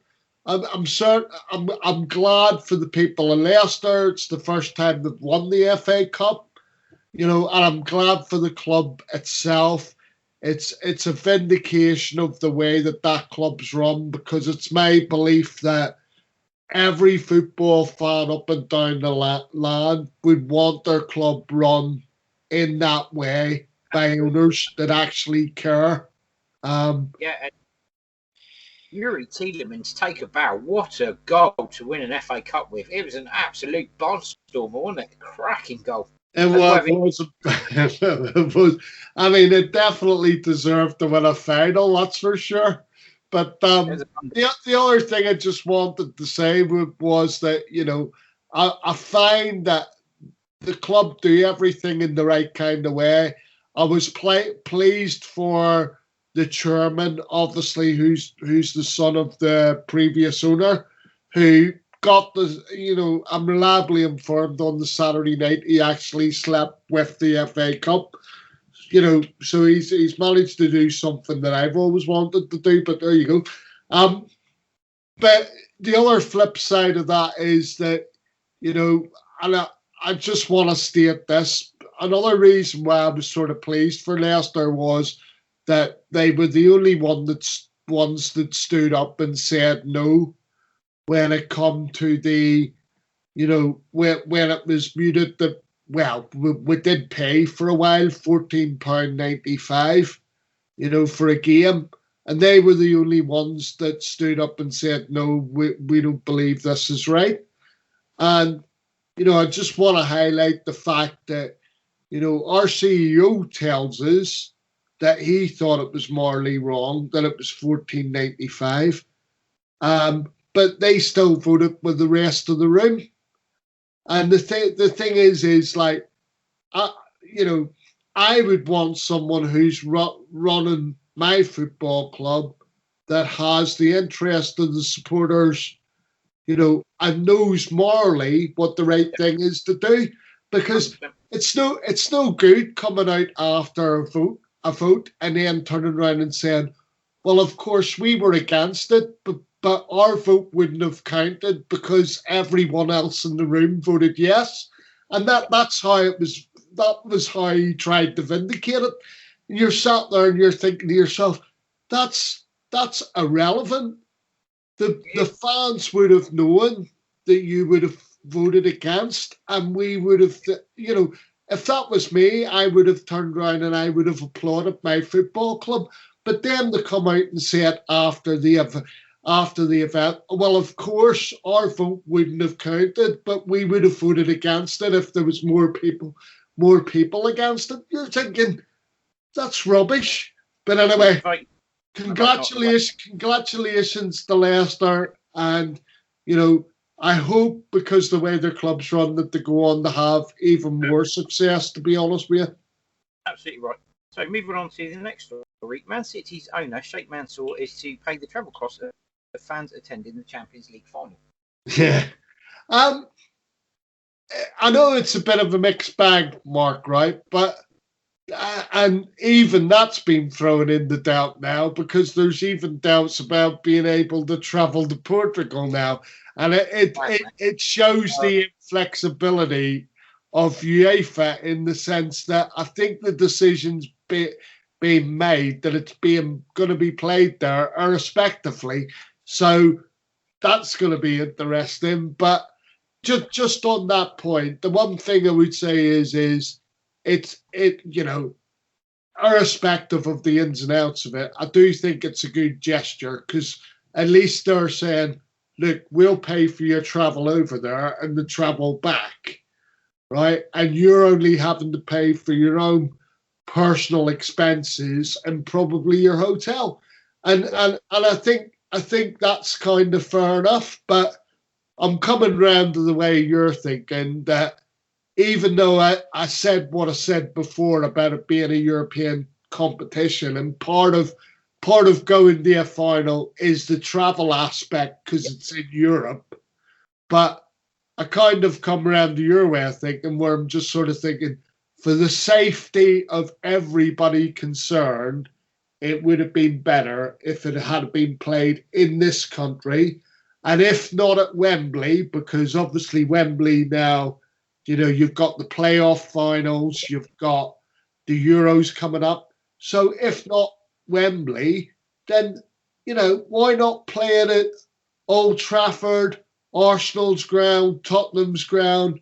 I'm glad for the people in Leicester. It's the first time they've won the FA Cup, you know, and I'm glad for the club itself. It's a vindication of the way that club's run, because it's my belief that every football fan up and down the land would want their club run in that way by owners that actually care. Yuri Tielemans take a bow. What a goal to win an FA Cup with. It was an absolute barnstormer, wasn't it? Cracking goal. It was. It was. I mean, it definitely deserved to win a final, that's for sure. But the other thing I just wanted to say was that, you know, I find that the club do everything in the right kind of way. I was pleased for the chairman, obviously, who's the son of the previous owner, who got the, you know, I'm reliably informed on the Saturday night he actually slept with the FA Cup. You know, so he's managed to do something that I've always wanted to do, but there you go. But the other flip side of that is that, you know, and I just want to state this. Another reason why I was sort of pleased for Leicester was that they were the only ones that stood up and said no when it come to the, you know, when it was muted that, well, we did pay for a while, £14.95, you know, for a game. And they were the only ones that stood up and said, no, we don't believe this is right. And, you know, I just want to highlight the fact that, you know, our CEO tells us that he thought it was morally wrong, that it was £14.95. But they still voted with the rest of the room. And the thing is like, you know, I would want someone who's running my football club that has the interest of the supporters, you know, and knows morally what the right thing is to do. Because it's no good coming out after a vote and then turning around and saying, well, of course we were against it, but our vote wouldn't have counted because everyone else in the room voted yes. And that's how it was. That was how he tried to vindicate it. And you're sat there and you're thinking to yourself, that's irrelevant. The fans would have known that you would have voted against, and we would have, you know, if that was me, I would have turned around and I would have applauded my football club. But then to come out and say it after the event, well, of course, our vote wouldn't have counted, but we would have voted against it if there was more people against it. You're thinking, that's rubbish. But anyway, congratulations to Leicester. And, you know, I hope, because the way their club's run, that they go on to have even more success, to be honest with you. Absolutely right. So moving on to the next story. Man City's owner, Sheikh Mansour, is to pay the travel costs of fans attending the Champions League final. Yeah. I know it's a bit of a mixed bag, Mark, right? But and even that's been thrown into doubt now, because there's even doubts about being able to travel to Portugal now. And it shows the inflexibility of UEFA, in the sense that I think the decision's being made that it's going to be played there irrespectively. So that's going to be interesting. But just on that point, the one thing I would say is you know, irrespective of the ins and outs of it, I do think it's a good gesture, because at least they're saying, look, we'll pay for your travel over there and the travel back, right? And you're only having to pay for your own personal expenses and probably your hotel. And I think that's kind of fair enough. But I'm coming round to the way you're thinking, that even though I said what I said before about it being a European competition, and part of going to a final is the travel aspect because it's in Europe. But I kind of come around to your way of thinking, where I'm just sort of thinking, for the safety of everybody concerned, it would have been better if it had been played in this country, and if not at Wembley, because obviously Wembley now, you know, you've got the playoff finals, you've got the Euros coming up. So if not Wembley, then, you know, why not play it at Old Trafford, Arsenal's ground, Tottenham's ground,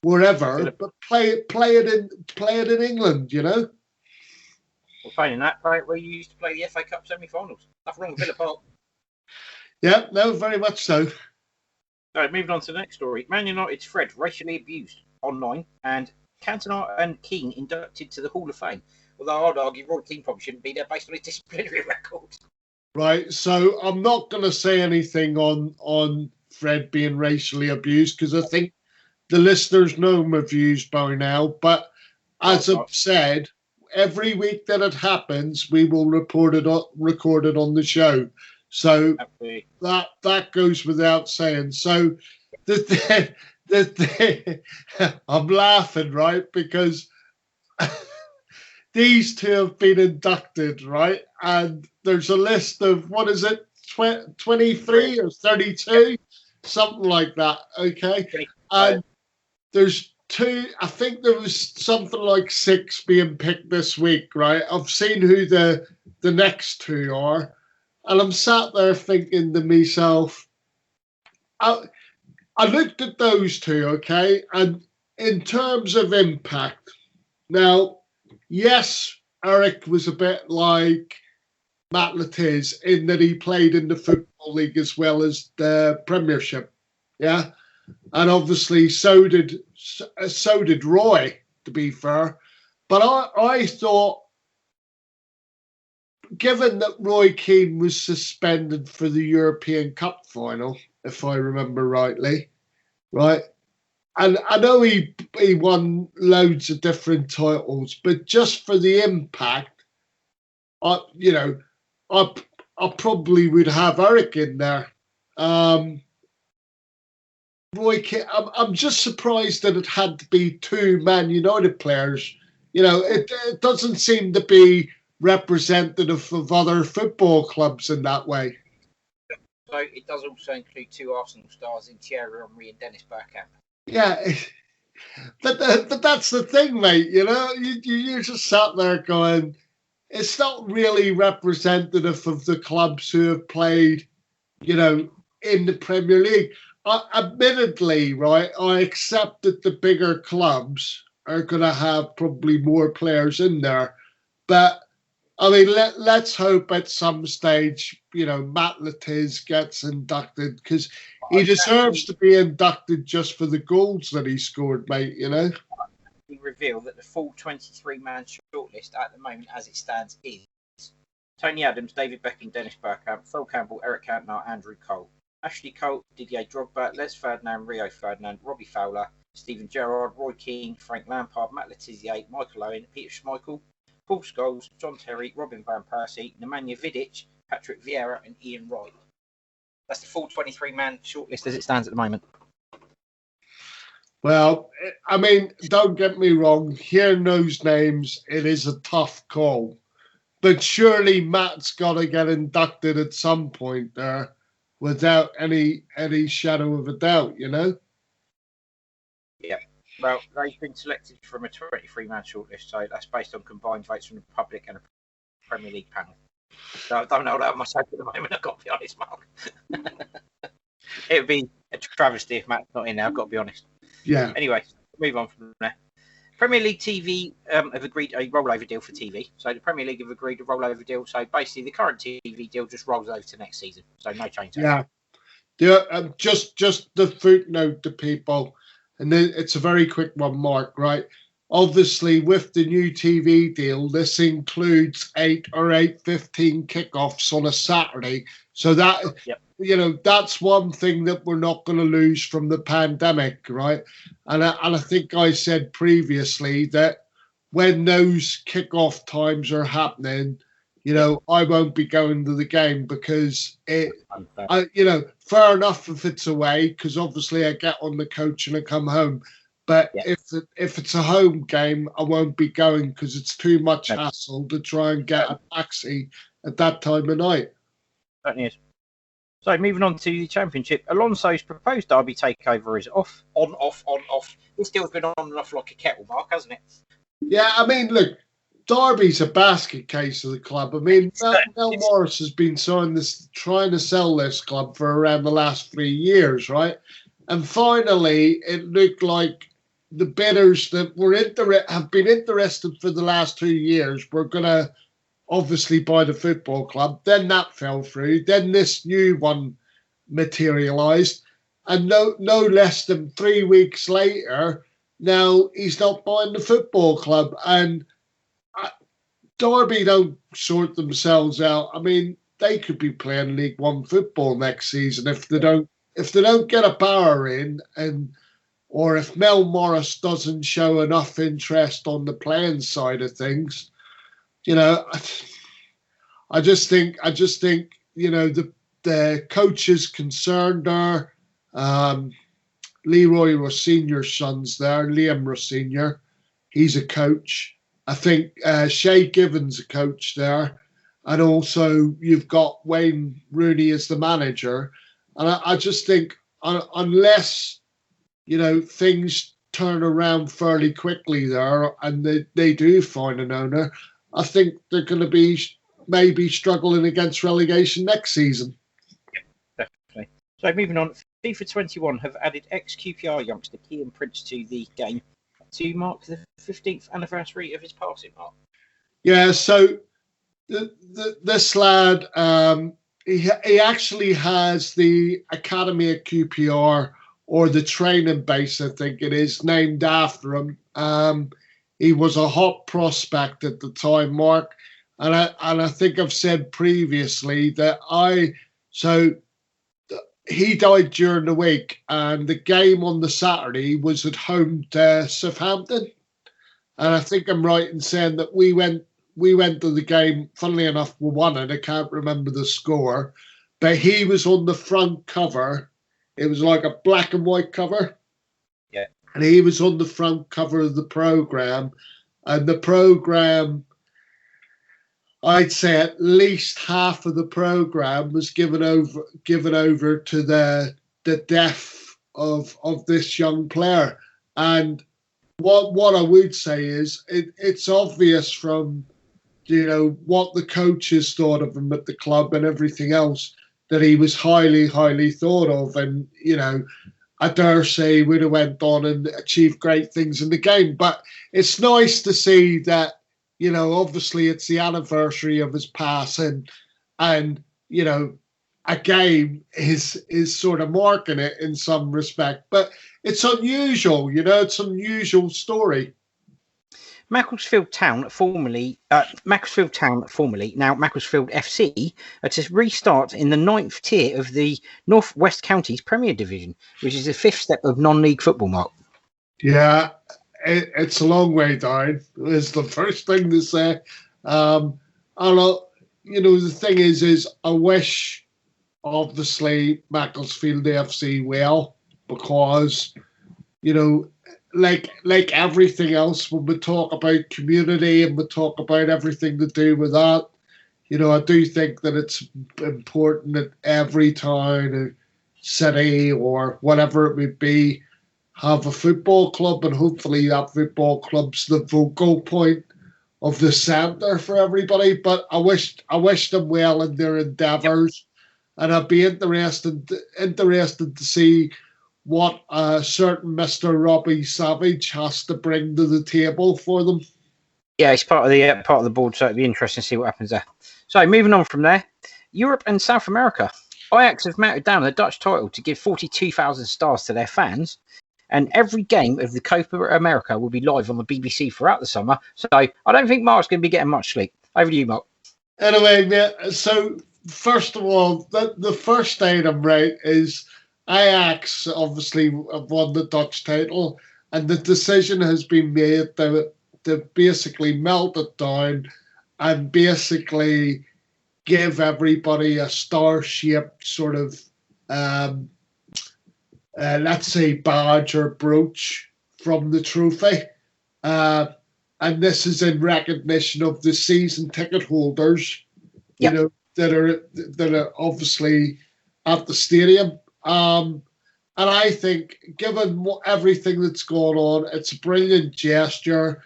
wherever, but play it in England, you know? Well, failing that, play it where you used to play the FA Cup semi-finals. Nothing wrong with Villa Park. Yeah, no, very much so. So moving on to the next story. Man United's Fred racially abused online, and Cantona and Keane inducted to the Hall of Fame. Although I'd argue Roy Keane probably shouldn't be there based on his disciplinary record. Right, so I'm not going to say anything on Fred being racially abused because I think the listeners know my views by now. But as I've said, every week that it happens, we will record it on the show. So that goes without saying. So the I'm laughing, right, because these two have been inducted, right, and there's a list of what is it, 23 or 32, something like that. Okay, and there's two. I think there was something like 6 being picked this week, right? I've seen who the next 2 are. And I'm sat there thinking to myself, I looked at those 2, okay? And in terms of impact, now, yes, Eric was a bit like Matt Latiz in that he played in the Football League as well as the Premiership, yeah? And obviously so did Roy, to be fair. But I thought, given that Roy Keane was suspended for the European Cup final, if I remember rightly, right? And I know he won loads of different titles, but just for the impact, I probably would have Eric in there. Roy Keane, I'm just surprised that it had to be 2 Man United players. You know, it doesn't seem to be representative of other football clubs in that way. So it does also include 2 Arsenal stars in Thierry Henry and Dennis Bergkamp. Yeah, but that's the thing, mate. You know, you just sat there going, it's not really representative of the clubs who have played, you know, in the Premier League. Admittedly, right, I accept that the bigger clubs are going to have probably more players in there, but I mean, let's hope at some stage, you know, Matt Latiz gets inducted because he deserves to be inducted just for the goals that he scored, mate, you know. We reveal that the full 23-man shortlist at the moment, as it stands, is Tony Adams, David Beckham, Dennis Bergkamp, Phil Campbell, Eric Cantona, Andrew Cole, Ashley Cole, Didier Drogba, Les Ferdinand, Rio Ferdinand, Robbie Fowler, Steven Gerrard, Roy Keane, Frank Lampard, Matt Letizia, Michael Owen, Peter Schmeichel, Paul Scholes, John Terry, Robin Van Persie, Nemanja Vidic, Patrick Vieira, and Ian Wright. That's the full 23-man shortlist as it stands at the moment. Well, I mean, don't get me wrong. Hearing those names, it is a tough call. But surely Matt's got to get inducted at some point there without any shadow of a doubt, you know? Yeah. Well, they've been selected from a 23-man shortlist, so that's based on combined votes from the public and a Premier League panel. So I don't know that myself at the moment, I've got to be honest, Mark. It would be a travesty if Matt's not in there, I've got to be honest. Yeah. Anyway, move on from there. Premier League TV have agreed a rollover deal for TV. So the Premier League have agreed a rollover deal. So basically, the current TV deal just rolls over to next season. So no change. Yeah. Just the footnote to people, and it's a very quick one, Mark, right? Obviously, with the new TV deal, this includes 8 or 8:15 kickoffs on a Saturday. So that, you know, that's one thing that we're not going to lose from the pandemic, right? And I think I said previously that when those kickoff times are happening, you know, I won't be going to the game because fair enough if it's away, because obviously I get on the coach and I come home. But if it's a home game, I won't be going because it's too much hassle to try and get a taxi at that time of night. Certainly is. So moving on to the Championship, Alonso's proposed derby takeover is off. This deal's been on and off like a kettle, Mark, hasn't it? Yeah, I mean, look, Derby's a basket case of the club. I mean, Mel Morris has been trying to sell this club for around the last 3 years, right? And finally, it looked like the bidders that have been interested for the last 2 years were going to obviously by the football club. Then that fell through. Then this new one materialised, and no less than 3 weeks later, now he's not buying the football club. And Derby don't sort themselves out. I mean, they could be playing League One football next season if they don't get a power in, or if Mel Morris doesn't show enough interest on the playing side of things. You know, I just think you know the coaches concerned are Leroy Rossinior's son's there, Liam Rossinior. He's a coach. I think Shay Given's a coach there. And also you've got Wayne Rooney as the manager. And I just think unless, you know, things turn around fairly quickly there and they do find an owner, I think they're going to be maybe struggling against relegation next season. Definitely. So moving on, FIFA 21 have added ex-QPR youngster Kean Prince to the game to mark the 15th anniversary of his passing, Mark. Yeah, so this lad, he actually has the Academy at QPR, or the training base, I think it is, named after him. He was a hot prospect at the time, Mark, and I think I've said previously that he died during the week, and the game on the Saturday was at home to Southampton. And I think I'm right in saying that we went to the game. Funnily enough, we won it. I can't remember the score, but he was on the front cover. It was like a black and white cover. Yeah. And he was on the front cover of the programme. And the programme, I'd say at least half of the programme was given over to the death of this young player. And what I would say is it's obvious from, you know, what the coaches thought of him at the club and everything else, that he was highly, highly thought of. And, you know, I dare say he would have went on and achieved great things in the game. But it's nice to see that, you know, obviously it's the anniversary of his passing, and, you know, a game is sort of marking it in some respect. But it's unusual, you know, it's an unusual story. Macclesfield Town, formerly now Macclesfield FC, to restart in the 9th tier of the North West Counties Premier Division, which is the 5th step of non-league football, Mark. Yeah, it's a long way down. It's the first thing to say. You know, the thing is I wish, obviously, Macclesfield FC well, because, you know, like everything else, when we talk about community and we talk about everything to do with that, you know, I do think that it's important that every town or city or whatever it would be have a football club, and hopefully that football club's the focal point of the centre for everybody. But I wish them well in their endeavours, and I'd be interested to see what a certain Mr. Robbie Savage has to bring to the table for them. Yeah, he's part of the board, so it'd be interesting to see what happens there. So moving on from there, Europe and South America. Ajax have melted down the Dutch title to give 42,000 stars to their fans, and every game of the Copa America will be live on the BBC throughout the summer. So I don't think Mark's going to be getting much sleep. Over to you, Mark. Anyway, mate, so first of all, the first item, right, is Ajax obviously have won the Dutch title, and the decision has been made to basically melt it down and basically give everybody a star-shaped sort of, let's say, badge or brooch from the trophy. And this is in recognition of the season ticket holders, you know, that are obviously at the stadium. And I think, given everything that's going on, it's a brilliant gesture.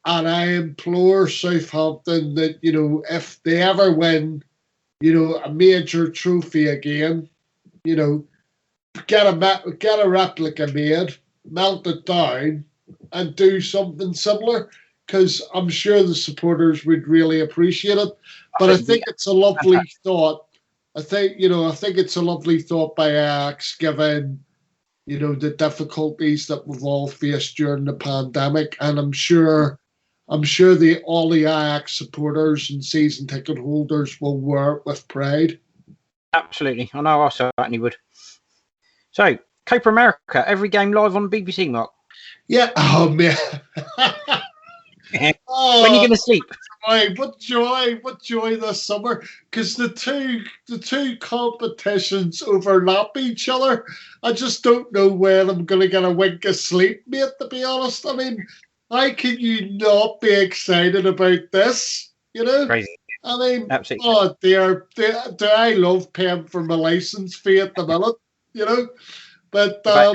And I implore Southampton that, you know, if they ever win, you know, a major trophy again, you know, get a replica made, melt it down, and do something similar. because I'm sure the supporters would really appreciate it. But I think it's a lovely thought. I think it's a lovely thought by Ajax, given the difficulties that we've all faced during the pandemic, and I'm sure all the Ajax supporters and season ticket holders will wear it with pride. Absolutely, I know I certainly would. So, Copa America, every game live on BBC, Mark. Yeah. Oh man. When are you going to sleep? What joy this summer, because the two competitions overlap each other. I just don't know when I'm going to get a wink of sleep, mate, to be honest. I mean, how can you not be excited about this? Crazy. I mean, absolutely. Oh dear, do I love paying for my license fee at the minute, But no,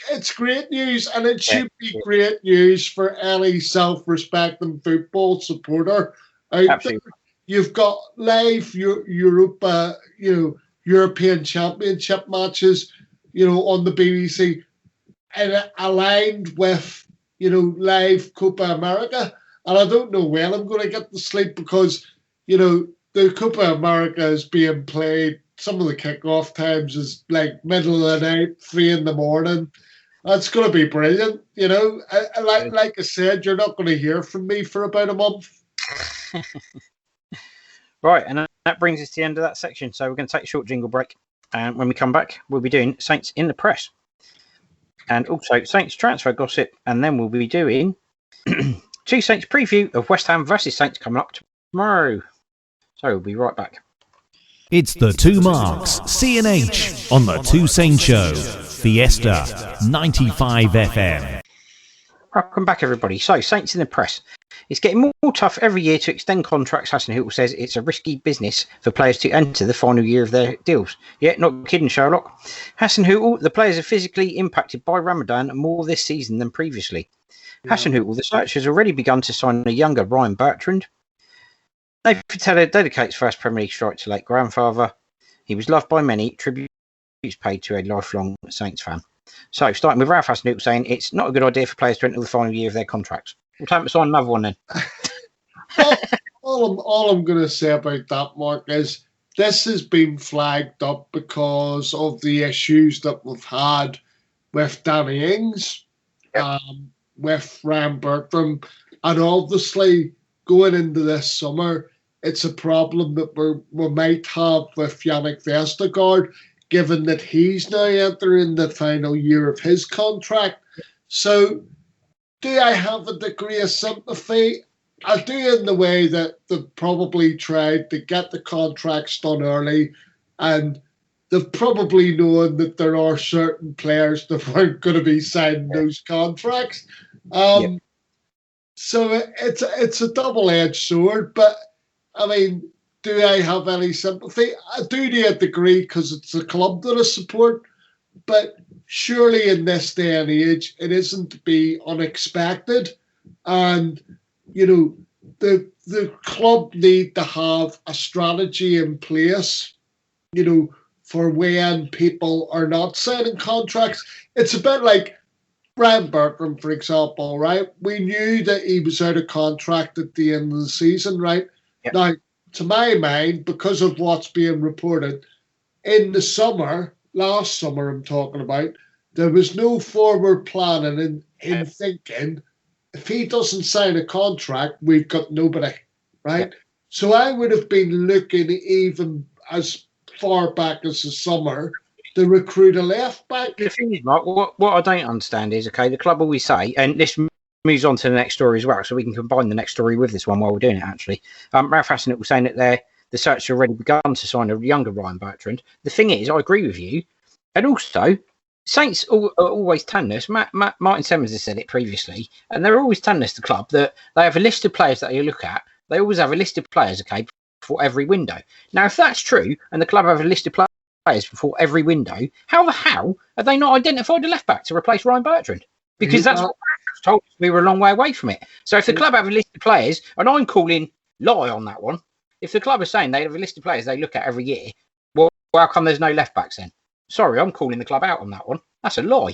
it's great news, and it should be great news for any self-respecting football supporter out there. You've got live Europa, European Championship matches, on the BBC, and aligned with, live Copa America. And I don't know when I'm going to get to sleep, because, the Copa America is being played. Some of the kickoff times is like middle of the night, 3 a.m. That's going to be brilliant. Like I said, you're not going to hear from me for about a month. Right, and that brings us to the end of that section. So we're going to take a short jingle break. And when we come back, we'll be doing Saints in the Press. And also Saints transfer gossip. And then we'll be doing two Saints preview of West Ham versus Saints coming up tomorrow. So we'll be right back. It's the Two Marks, C&H, on the Two Saints Show, Fiesta 95 FM. Welcome back, everybody. So, Saints in the Press. It's getting more tough every year to extend contracts. Hasenhüttl says it's a risky business for players to enter the final year of their deals. Yeah, not kidding, Sherlock. Hasenhüttl, the players are physically impacted by Ramadan more this season than previously. Yeah. Hasenhüttl, the search has already begun to sign a younger Ryan Bertrand. Nathan Patella dedicates first Premier League strike to late grandfather. He was loved by many, tributes paid to a lifelong Saints fan. So, starting with Ralph Hasenhüttl saying it's not a good idea for players to enter the final year of their contracts. We'll time to sign another one then. all I'm going to say about that, Mark, is this has been flagged up because of the issues that we've had with Danny Ings, with Ryan Bertrand, and obviously going into this summer, it's a problem that we might have with Yannick Vestergaard, given that he's now entering the final year of his contract. So, do I have a degree of sympathy? I do, in the way that they've probably tried to get the contracts done early, and they've probably known that there are certain players that weren't going to be signing those contracts. So it's a double-edged sword, but I mean, do I have any sympathy? I do to a degree, because it's a club that I support, but surely in this day and age, it isn't to be unexpected. And, the club need to have a strategy in place, for when people are not signing contracts. It's a bit like Ryan Bertrand, for example, right? We knew that he was out of contract at the end of the season, right? Yep. Now, to my mind, because of what's being reported, in the summer, last summer I'm talking about, there was no forward planning in thinking, if he doesn't sign a contract, we've got nobody, right? So I would have been looking even as far back as the summer to recruit a left back. The thing is, Mark, what I don't understand is, okay, the club always say, and this moves on to the next story as well, so we can combine the next story with this one while we're doing it, actually. Ralph Hasenhüttl was saying that the search has already begun to sign a younger Ryan Bertrand. The thing is, I agree with you. And also, Saints are always telling us, Martin Semmens has said it previously, and they're always telling us, the club, that they have a list of players that you look at. They always have a list of players, okay, for every window. Now, if that's true, and the club have a list of players before every window, how the hell have they not identified a left back to replace Ryan Bertrand? Because that's what Ralph told us. We were a long way away from it. So if the club have a list of players, and I'm calling lie on that one, if the club are saying they have a list of players they look at every year, well, how come there's no left backs then? Sorry, I'm calling the club out on that one. That's a lie.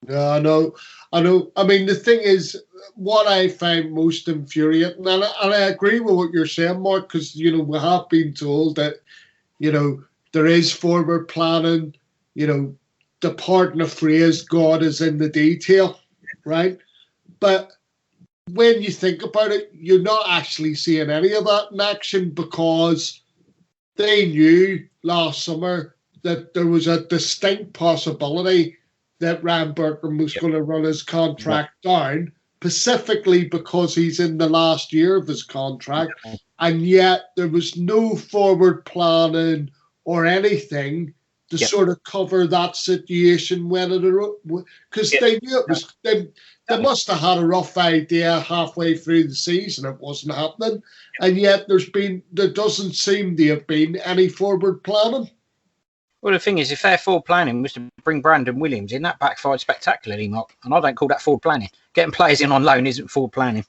Yeah, I know. I know. I mean, the thing is, what I find most infuriating, and I agree with what you're saying, Mark, because, we have been told that, there is forward planning, the part in the phrase, God is in the detail, right? But when you think about it, you're not actually seeing any of that in action because they knew last summer that there was a distinct possibility that Ryan Bertrand was going to run his contract down, specifically because he's in the last year of his contract, and yet there was no forward planning or anything to sort of cover that situation when it arose, because they knew it was. They must have had a rough idea halfway through the season it wasn't happening, and yet there doesn't seem to have been any forward planning. Well, the thing is, if their forward planning was to bring Brandon Williams in, that backfired spectacularly, Mark. And I don't call that forward planning. Getting players in on loan isn't forward planning.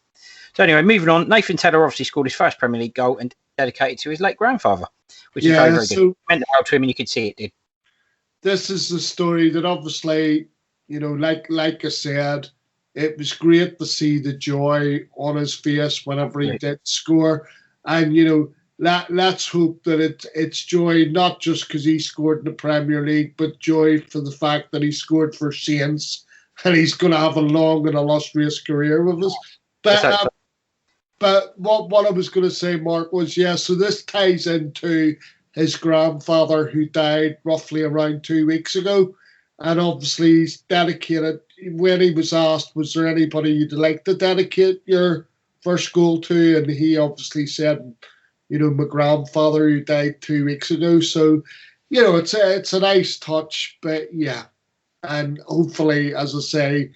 So anyway, moving on. Nathan Tedder obviously scored his first Premier League goal and dedicated to his late grandfather, which is very, very good. It meant well to him, and you could see it did. This is the story that obviously, like I said, it was great to see the joy on his face whenever he did score. And, let's hope that it's joy, not just because he scored in the Premier League, but joy for the fact that he scored for Saints and he's going to have a long and illustrious career with us. But what I was going to say, Mark, was, so this ties into his grandfather who died roughly around 2 weeks ago. And obviously he's dedicated, when he was asked, was there anybody you'd like to dedicate your first goal to? And he obviously said, my grandfather who died 2 weeks ago. So, it's a nice touch, but yeah. And hopefully, as I say,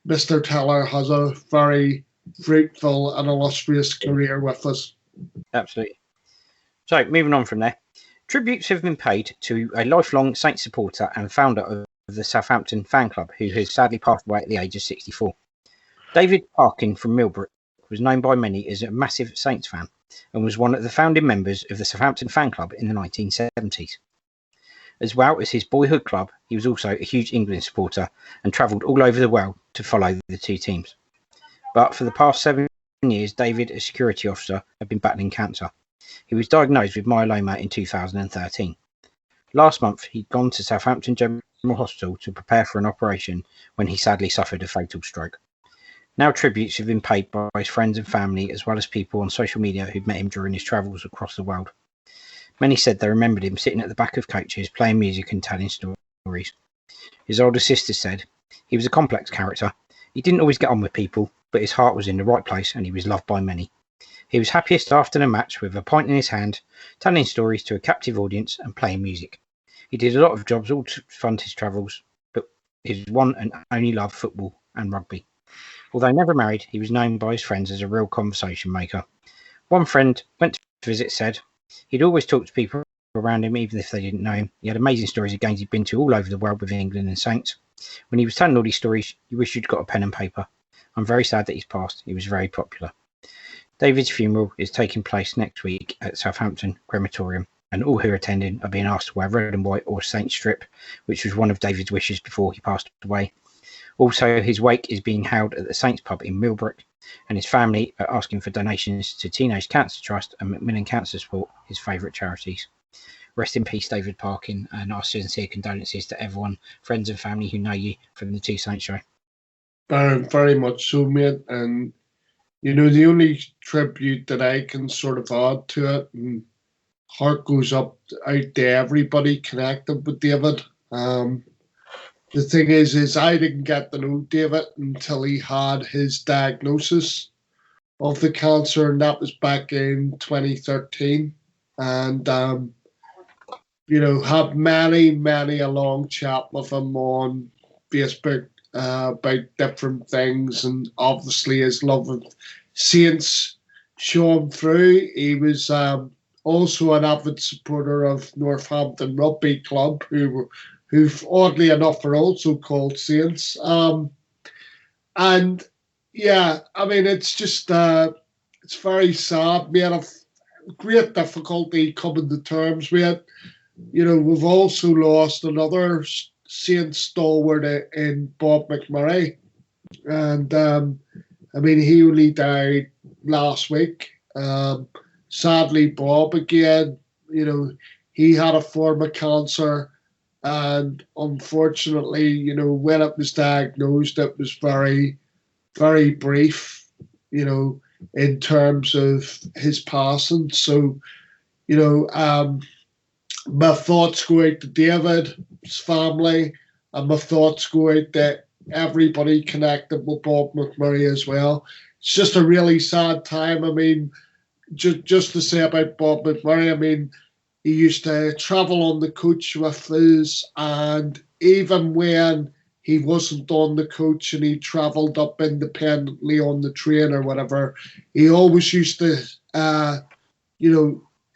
Mr. Tedder has a very fruitful and illustrious career with us. Absolutely. So, moving on from there. Tributes have been paid to a lifelong Saints supporter and founder of the Southampton fan club, who has sadly passed away at the age of 64. David Parkin from Millbrook was known by many as a massive Saints fan and was one of the founding members of the Southampton fan club in the 1970s. As well as his boyhood club, he was also a huge England supporter and travelled all over the world to follow the two teams. But for the past 7 years, David, a security officer, had been battling cancer. He was diagnosed with myeloma in 2013. Last month, he'd gone to Southampton General Hospital to prepare for an operation when he sadly suffered a fatal stroke. Now tributes have been paid by his friends and family, as well as people on social media who'd met him during his travels across the world. Many said they remembered him sitting at the back of coaches, playing music and telling stories. His older sister said, he was a complex character. He didn't always get on with people, but his heart was in the right place and he was loved by many. He was happiest after the match with a pint in his hand, telling stories to a captive audience and playing music. He did a lot of jobs all to fund his travels, but his one and only love, football and rugby. Although never married, he was known by his friends as a real conversation maker. One friend went to visit said he'd always talk to people around him even if they didn't know him. He had amazing stories of games he'd been to all over the world with England and Saints. When he was telling all these stories, you wish you'd got a pen and paper. I'm very sad that he's passed. He was very popular. David's funeral is taking place next week at Southampton Crematorium, and all who are attending are being asked to wear red and white or Saint strip, which was one of David's wishes before he passed away. Also, his wake is being held at the Saints pub in Millbrook, and his family are asking for donations to Teenage Cancer Trust and Macmillan Cancer Support, his favourite charities. Rest in peace, David Parkin, and our sincere condolences to everyone, friends and family who know you from the Two Saints show. Very much so, mate. And, the only tribute that I can sort of add to it, and heart goes out to everybody connected with David. The thing is I didn't get to know David until he had his diagnosis of the cancer, and that was back in 2013. And, had many a long chat with him on Facebook about different things, and obviously his love of Saints shone through. He was also an avid supporter of Northampton Rugby Club, who oddly enough are also called Saints. And yeah, I mean, it's just, it's very sad. We had a great difficulty coming to terms with it. We've also lost another Saints stalwart in Bob McMurray. And I mean, he only died last week. Sadly, Bob again, he had a form of cancer. And unfortunately, when it was diagnosed, it was very, very brief, in terms of his passing. So, my thoughts go out to David's family, and my thoughts go out to everybody connected with Bob McMurray as well. It's just a really sad time. I mean, just to say about Bob McMurray, I mean, he used to travel on the coach with us, and even when he wasn't on the coach and he travelled up independently on the train or whatever, he always used to,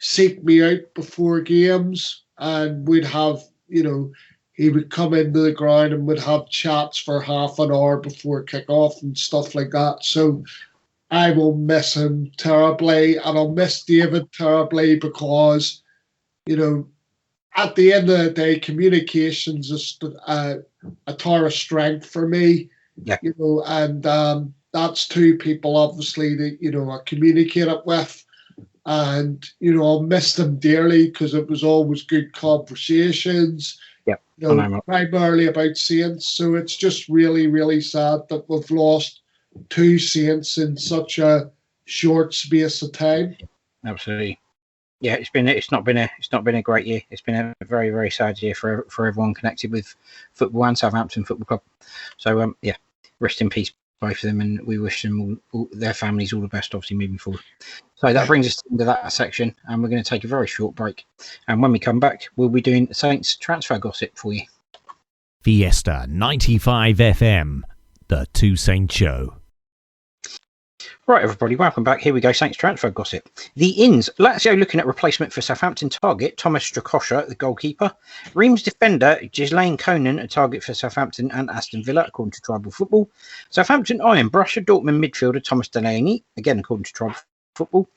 seek me out before games, and we'd have, he would come into the ground and would have chats for half an hour before kick-off and stuff like that. So I will miss him terribly, and I'll miss David terribly because, at the end of the day, communications is a tower of strength for me. Yeah. And that's two people, obviously, that, I communicate it with. And, I'll miss them dearly because it was always good conversations. Yeah. Primarily about Saints. So it's just really, really sad that we've lost two Saints in such a short space of time. Absolutely. Yeah, it's not been a great year. It's been a very, very sad year for everyone connected with football and Southampton Football Club. So rest in peace, both of them, and we wish them all their families all the best, obviously, moving forward. So that brings us into that section, and we're going to take a very short break. And when we come back, we'll be doing Saints transfer gossip for you. Fiesta 95 FM, the Two Saints Show. Right, everybody, welcome back. Here we go, Saints transfer gossip. The Inns, Lazio looking at replacement for Southampton target Thomas Strakosha, the goalkeeper. Reims defender Ghislaine Conan, a target for Southampton and Aston Villa, according to Tribal Football. Southampton Iron Brusher Dortmund midfielder Thomas Delaney, again according to Tribal Football.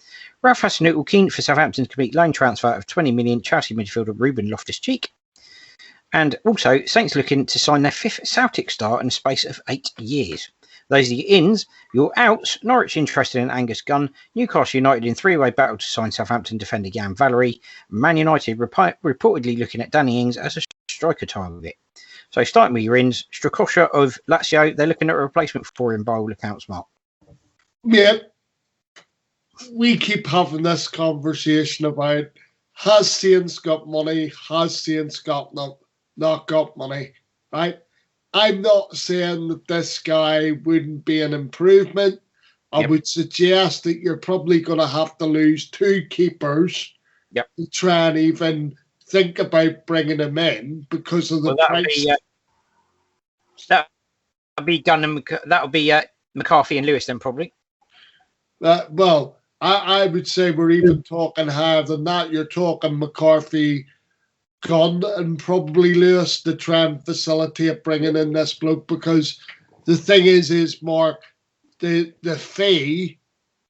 Ralph Hasenhüttl keen for Southampton to complete loan transfer of 20 million Chelsea midfielder Ruben Loftus-Cheek. And also, Saints looking to sign their fifth Celtic star in a space of 8 years. Those are the ins. Your outs, Norwich interested in Angus Gunn, Newcastle United in three-way battle to sign Southampton defender Jan Valery, Man United reportedly looking at Danny Ings as a striker target. So starting with your ins, Strakosha of Lazio, they're looking at a replacement for him by all accounts, Mark. Yeah, we keep having this conversation about has Saints got money, has Saints got not got money, right? I'm not saying that this guy wouldn't be an improvement. I would suggest that you're probably going to have to lose two keepers to try and even think about bringing him in because of the price. That'll be Gunn and that'll be McCarthy and Lewis then probably. Well, I would say we're even talking higher than that. You're talking McCarthy, Gunn, and probably Lewis to try and facilitate bringing in this bloke, because the thing is Mark, the fee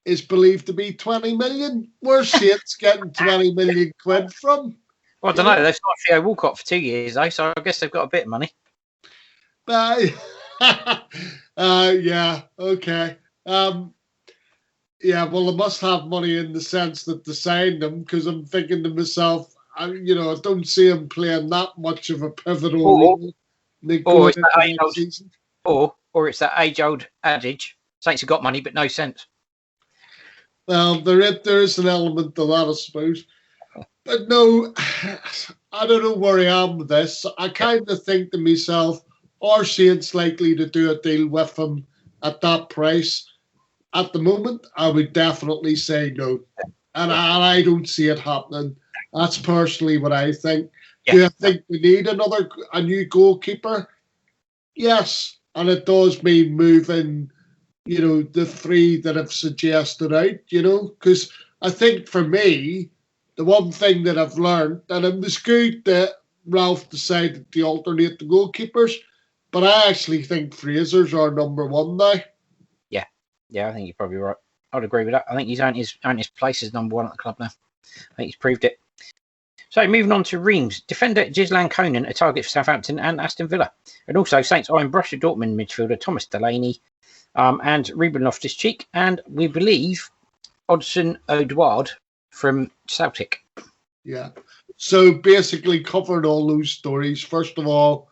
is believed to be 20 million. Where's Saints getting 20 million quid from? Well, I don't know. They've signed Theo Walcott for 2 years, though, so I guess they've got a bit of money. Yeah, okay. Yeah, well, they must have money in the sense that they signed him, because I'm thinking to myself, I don't see him playing that much of a pivotal role. Or it's that age-old adage, Saints have got money but no sense. Well, there is an element to that, I suppose. But no, I don't know where I am with this. I kind of think to myself, are Saints likely to do a deal with him at that price? At the moment, I would definitely say no. And I don't see it happening. That's personally what I think. Yeah. Do I think we need a new goalkeeper? Yes. And it does mean moving, the three that I've suggested out, because I think for me, the one thing that I've learned, and it was good that Ralph decided to alternate the goalkeepers, but I actually think Fraser's our number one now. Yeah, I think you're probably right. I'd agree with that. I think he's earned his place as number one at the club now. I think he's proved it. So moving on to Reims, defender Gislan Conan, a target for Southampton and Aston Villa, and also Saints eyeing Borussia Dortmund midfielder Thomas Delaney, and Ruben Loftus-Cheek, and we believe Odsonne Edouard from Celtic. Yeah. So basically covered all those stories. First of all,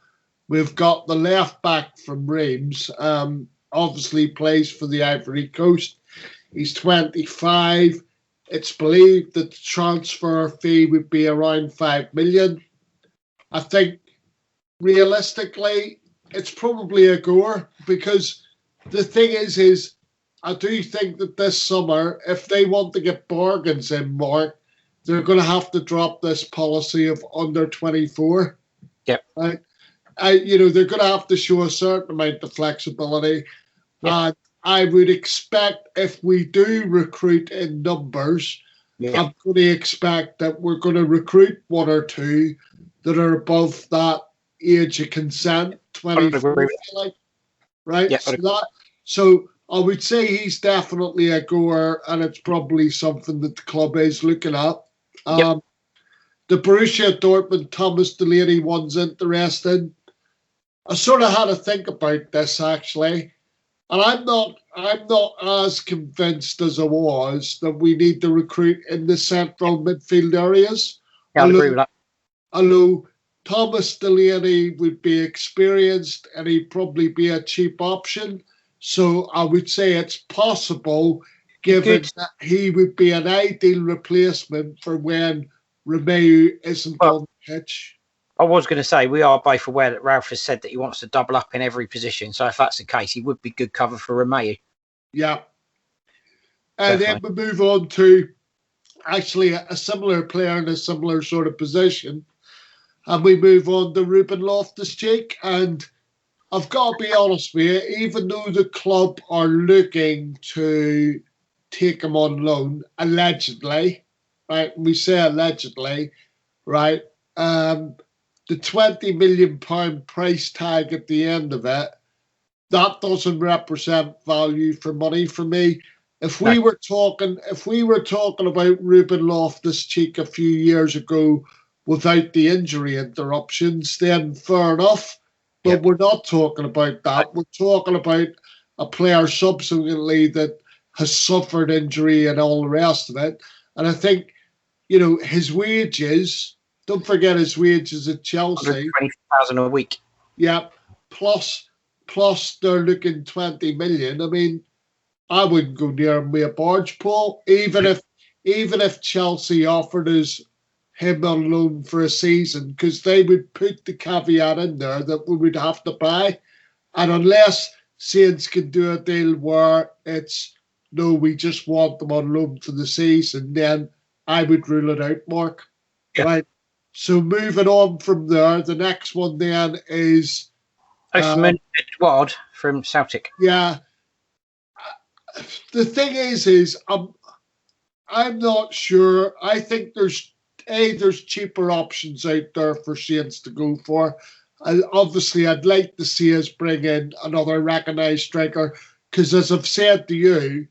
we've got the left back from Reims, obviously plays for the Ivory Coast. He's 25. It's believed that the transfer fee would be around 5 million. I think realistically, it's probably a goer, because the thing is I do think that this summer, if they want to get bargains in, Mark, they're going to have to drop this policy of under 24. Yep. Right? They're going to have to show a certain amount of flexibility. Yep. And I would expect, if we do recruit in numbers, Yep. I'm going to expect that we're going to recruit one or two that are above that age of consent, 24, like, right? Yep. So I would say he's definitely a goer, and it's probably something that the club is looking at. Yep. The Borussia Dortmund Thomas Delaney one's interesting. I sort of had to think about this, actually, and I'm not as convinced as I was that we need to recruit in the central midfield areas. Yeah, I agree with that. Although Thomas Delaney would be experienced and he'd probably be a cheap option. So I would say it's possible, given that he would be an ideal replacement for when Romeu isn't on the pitch. I was going to say, we are both aware that Ralph has said that he wants to double up in every position. So if that's the case, he would be good cover for Romeu. Yeah. And Definitely. then we move on to actually a similar player in a similar sort of position. And we move on to Ruben Loftus-Cheek. And I've got to be honest with you, even though the club are looking to take him on loan, allegedly, right? We say allegedly, right? The £20 million price tag at the end of it, that doesn't represent value for money for me. If we were talking about Ruben Loftus-Cheek a few years ago without the injury interruptions, then fair enough. But we're not talking about that. We're talking about a player subsequently that has suffered injury and all the rest of it. And I think, his wages, don't forget his wages at Chelsea. 120,000 a week. Yeah. Plus they're looking 20 million. I mean, I wouldn't go near him with a barge pole, even if Chelsea offered us him on loan for a season, because they would put the caveat in there that we would have to buy. And unless Saints can do a deal where it's, no, we just want them on loan for the season, then I would rule it out, Mark. Yeah. Right. So moving on from there, the next one then is Odsonne Edouard from Celtic. Yeah. The thing is I'm not sure. I think there's cheaper options out there for Saints to go for. Obviously, I'd like to see us bring in another recognised striker, because as I've said to you,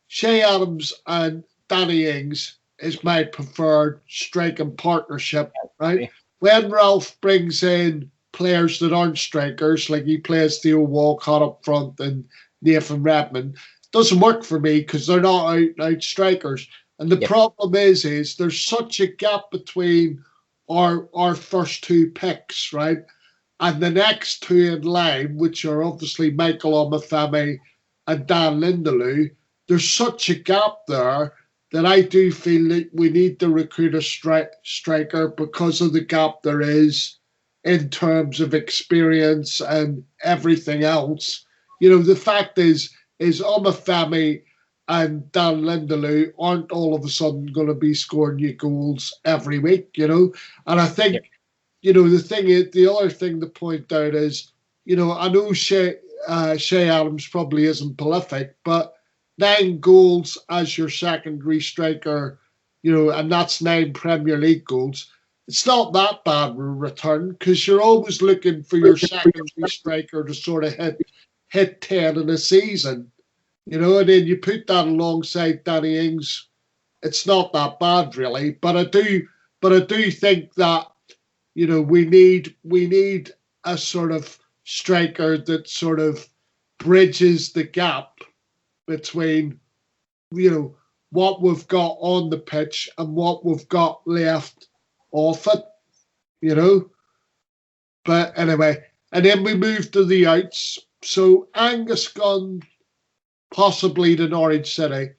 Che Adams and Danny Ings is my preferred striking partnership, right? When Ralph brings in players that aren't strikers, like he plays Theo Walcott up front and Nathan Redmond, it doesn't work for me because they're not out strikers. And the problem is there's such a gap between our first two picks, right? And the next two in line, which are obviously Michael Omafemi and Dan Lindelöf, there's such a gap there that I do feel that we need to recruit a striker because of the gap there is in terms of experience and everything else. The fact is Omafemi and Dan Lindelöf aren't all of a sudden going to be scoring you goals every week, And I think, the other thing to point out is, I know Che Adams probably isn't prolific, but 9 goals as your secondary striker, and that's 9 Premier League goals. It's not that bad of a return, because you're always looking for your secondary striker to sort of hit 10 in a season. And then you put that alongside Danny Ings, it's not that bad really. But I But I do think that, we need a sort of striker that sort of bridges the gap between, what we've got on the pitch and what we've got left off it, But anyway, and then we move to the outs. So Angus Gunn, possibly to Norwich City.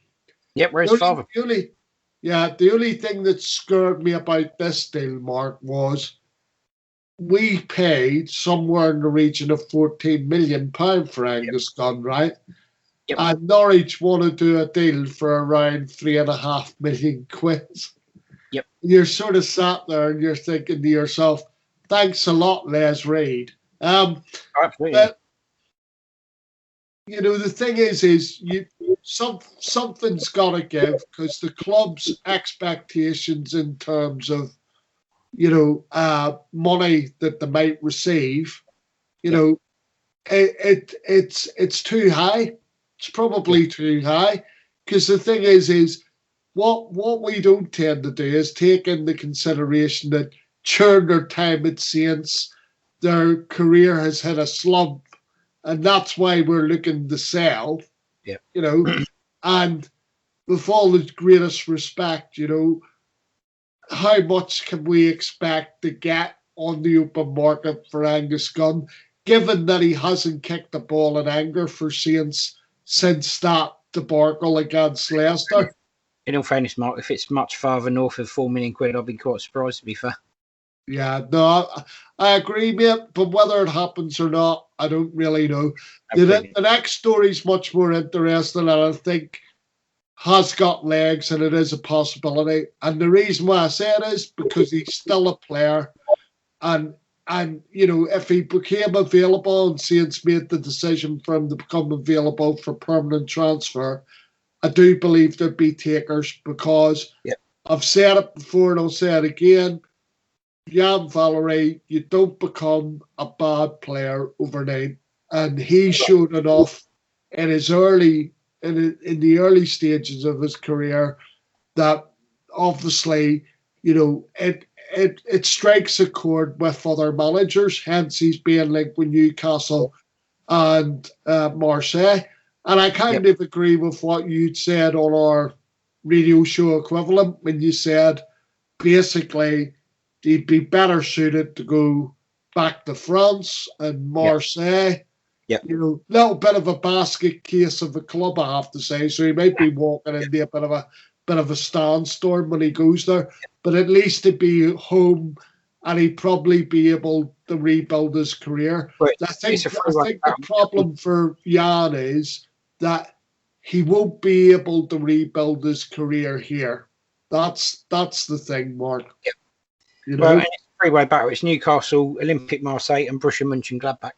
Yep, where's father? The only thing that scared me about this deal, Mark, was we paid somewhere in the region of £14 million for Angus Gunn, right? Yep. And Norwich want to do a deal for around £3.5 million. Yep. You're sort of sat there and you're thinking to yourself, thanks a lot, Les Reed. Absolutely. But, the thing is something's got to give, because the club's expectations in terms of, money that they might receive, it's too high. It's probably too high, because the thing is what we don't tend to do is take into consideration that during their time at Saints, their career has hit a slump, and that's why we're looking to sell. Yeah. And with all the greatest respect, how much can we expect to get on the open market for Angus Gunn, given that he hasn't kicked the ball in anger for Saints since that debacle against Leicester? In all fairness, Mark, if it's much farther north of £4 million, I'd be quite surprised, to be fair. Yeah, no, I agree, mate, but whether it happens or not, I don't really know. The next story is much more interesting, and I think has got legs, and it is a possibility. And the reason why I say it is because he's still a player, and if he became available and Saints made the decision for him to become available for permanent transfer, I do believe there'd be takers, because I've said it before and I'll say it again. Jan Valery, you don't become a bad player overnight, and he showed enough in his in the early stages of his career that obviously, it strikes a chord with other managers. Hence, he's being linked with Newcastle and Marseille. And I kind of agree with what you'd said on our radio show equivalent when you said basically he'd be better suited to go back to France and Marseille. Little bit of a basket case of a club, I have to say. So he might be walking into a bit of a standstorm when he goes there, but at least he'd be home, and he'd probably be able to rebuild his career. I think the problem for Jan is that he won't be able to rebuild his career here. That's the thing, Mark. Yep. Well, and it's a three-way battle. It's Newcastle, Olympique Marseille, and Borussia Mönchengladbach.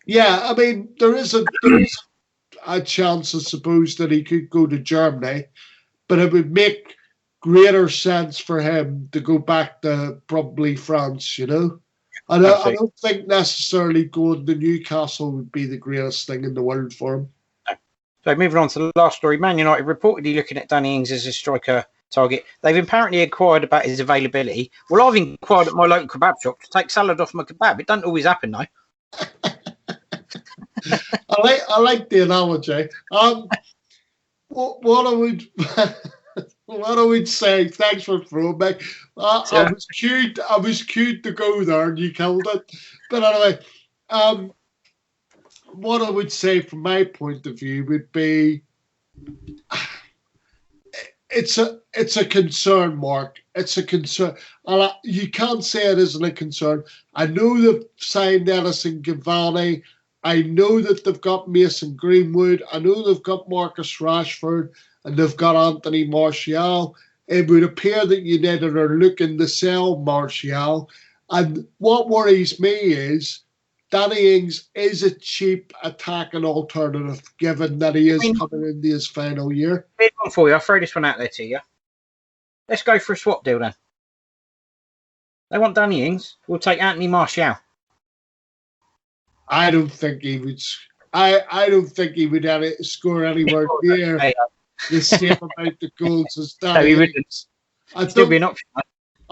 Yeah, I mean, there is a chance, I suppose, that he could go to Germany, but it would make greater sense for him to go back to probably France, I don't think necessarily going to Newcastle would be the greatest thing in the world for him. No. So moving on to the last story, Man United reportedly looking at Danny Ings as a striker target. They've apparently inquired about his availability. Well, I've inquired at my local kebab shop to take salad off my kebab. It doesn't always happen, though. I like the analogy. What I would say, thanks for throwing me. I was cute to go there, and you killed it. But anyway, what I would say from my point of view would be, it's a concern, Mark. It's a concern. You can't say it isn't a concern. I know they've signed Edison Cavani. I know that they've got Mason Greenwood. I know they've got Marcus Rashford, and they've got Anthony Martial. It would appear that United are looking to sell Martial. And what worries me is Danny Ings is a cheap attacking alternative, given that he is coming into his final year. Here's one for you. I'll throw this one out there to you. Let's go for a swap deal then. They want Danny Ings. We'll take Anthony Martial. I don't think he would. I don't think he would score anywhere near the same amount of goals as Danny Ings. It'd still be an option.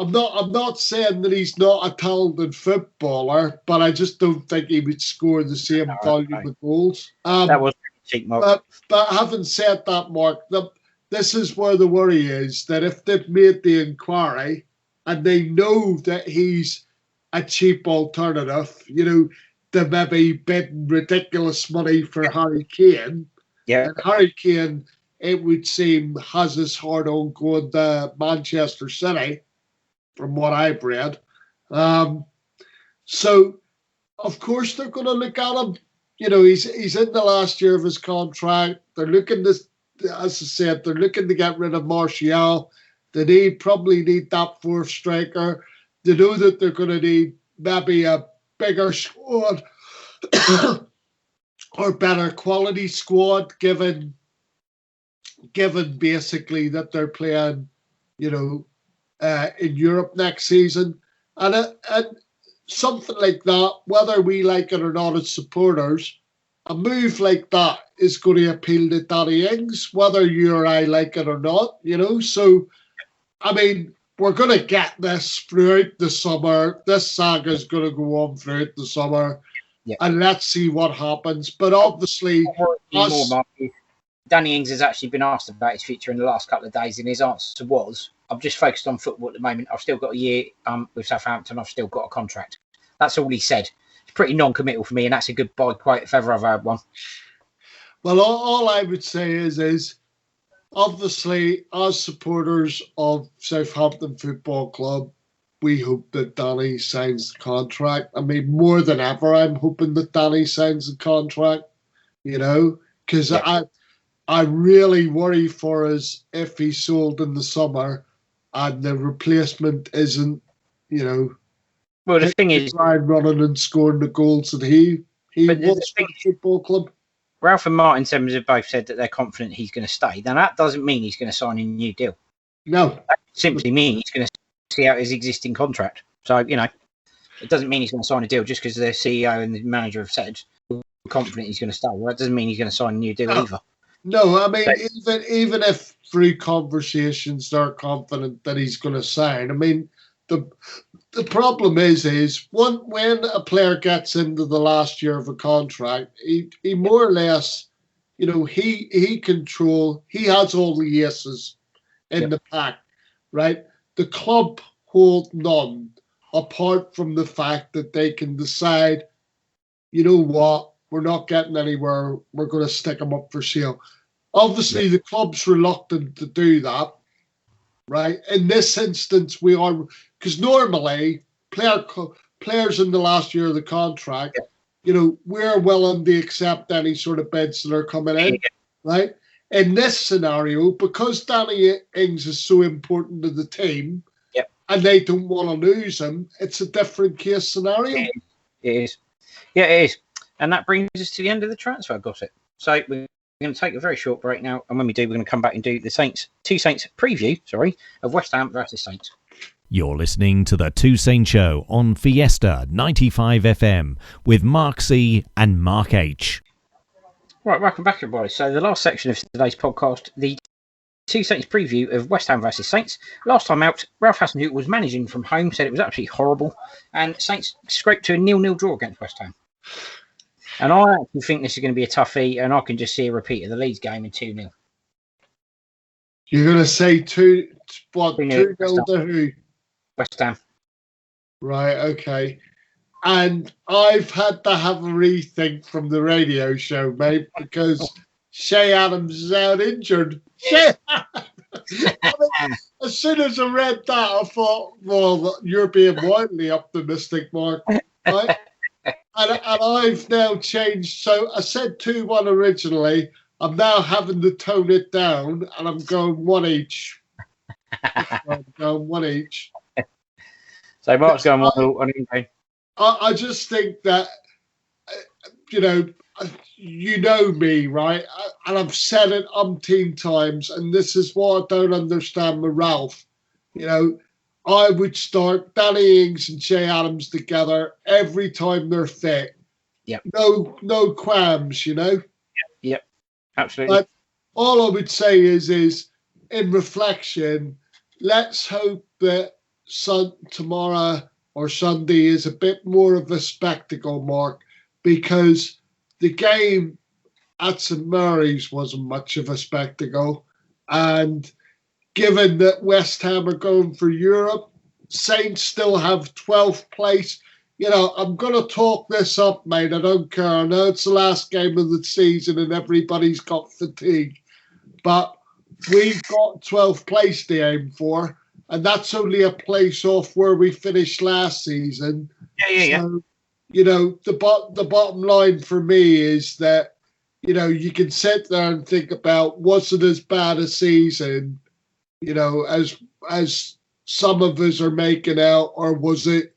I'm not saying that he's not a talented footballer, but I just don't think he would score the same volume of goals. That was cheap, Mark. But having said that, Mark, this is where the worry is, that if they've made the inquiry and they know that he's a cheap alternative, to maybe bidding ridiculous money for Harry Kane. Yeah. And Harry Kane, it would seem, has his heart on going to Manchester City, from what I've read. So, of course, they're going to look at him. He's in the last year of his contract. They're looking to, as I said, they're looking to get rid of Martial. They probably need that fourth striker. They know that they're going to need maybe a bigger squad or better quality squad, given basically that they're playing, in Europe next season, and something like that, whether we like it or not as supporters, a move like that is going to appeal to Danny Ings, whether you or I like it or not. So, I mean, we're going to get this throughout the summer. This saga is going to go on throughout the summer, and let's see what happens. But obviously, Danny Ings has actually been asked about his future in the last couple of days, and his answer was, I'm just focused on football at the moment. I've still got a year with Southampton. I've still got a contract. That's all he said. It's pretty non-committal for me, and that's a goodbye quote if ever I've had one. Well, all I would say is obviously, as supporters of Southampton Football Club, we hope that Danny signs the contract. I mean, more than ever, I'm hoping that Danny signs the contract, because I really worry for us if he's sold in the summer and the replacement isn't, well, the thing is, running and scoring the goals that he wants for the football club. Ralph and Martin Simmons have both said that they're confident he's going to stay. Now, that doesn't mean he's going to sign a new deal. No. That simply means he's going to see out his existing contract. So, it doesn't mean he's going to sign a deal just because the CEO and the manager have said we're confident he's going to stay. Well, that doesn't mean he's going to sign a new deal either. No, I mean, even if through conversations they're confident that he's going to sign, I mean, the problem is when a player gets into the last year of a contract, he more or less, he has all the aces in the pack, right? The club hold none, apart from the fact that they can decide, you know what, we're not getting anywhere, we're going to stick him up for sale. Obviously, the club's reluctant to do that, right? In this instance, we are, because normally players in the last year of the contract, we're willing to accept any sort of bids that are coming in, right? In this scenario, because Danny Ings is so important to the team, and they don't want to lose him, it's a different case scenario. It is. Yeah, it is. And that brings us to the end of the transfer gossip. So we're going to take a very short break now, and when we do, we're going to come back and do the Two Saints preview, of West Ham versus Saints. You're listening to the Two Saint Show on Fiesta 95 FM with Mark C and Mark H. Right, welcome back, everybody. So the last section of today's podcast, the Two Saints preview of West Ham versus Saints. Last time out, Ralph Hasenhüttl was managing from home, said it was absolutely horrible, and Saints scraped to a 0-0 draw against West Ham. And I actually think this is going to be a toughie, and I can just see a repeat of the Leeds game in 2-0. You're going to say 2-0 to who? West Ham. Right, okay. And I've had to have a rethink from the radio show, mate, because Shea Adams is out injured. As soon as I read that, I thought, well, you're being widely optimistic, Mark. Right? And I've now changed. So I said 2-1 originally. I'm now having to tone it down, and I'm going 1 each. I'm going 1 each. So Mark's going 1-1. I just think that, you know me, right? And I've said it umpteen times, and this is what I don't understand with Ralph. I would start Danny Ings and Shea Adams together every time they're fit. Yep. No qualms, Yep. Absolutely. But all I would say is in reflection, let's hope that tomorrow or Sunday is a bit more of a spectacle, Mark, because the game at St Mary's wasn't much of a spectacle. And given that West Ham are going for Europe, Saints still have 12th place. I'm going to talk this up, mate. I don't care. I know it's the last game of the season and everybody's got fatigue. But we've got 12th place to aim for. And that's only a place off where we finished last season. Yeah. So, the bottom line for me is that, you can sit there and think about, was it as bad a season, as some of us are making out, or was it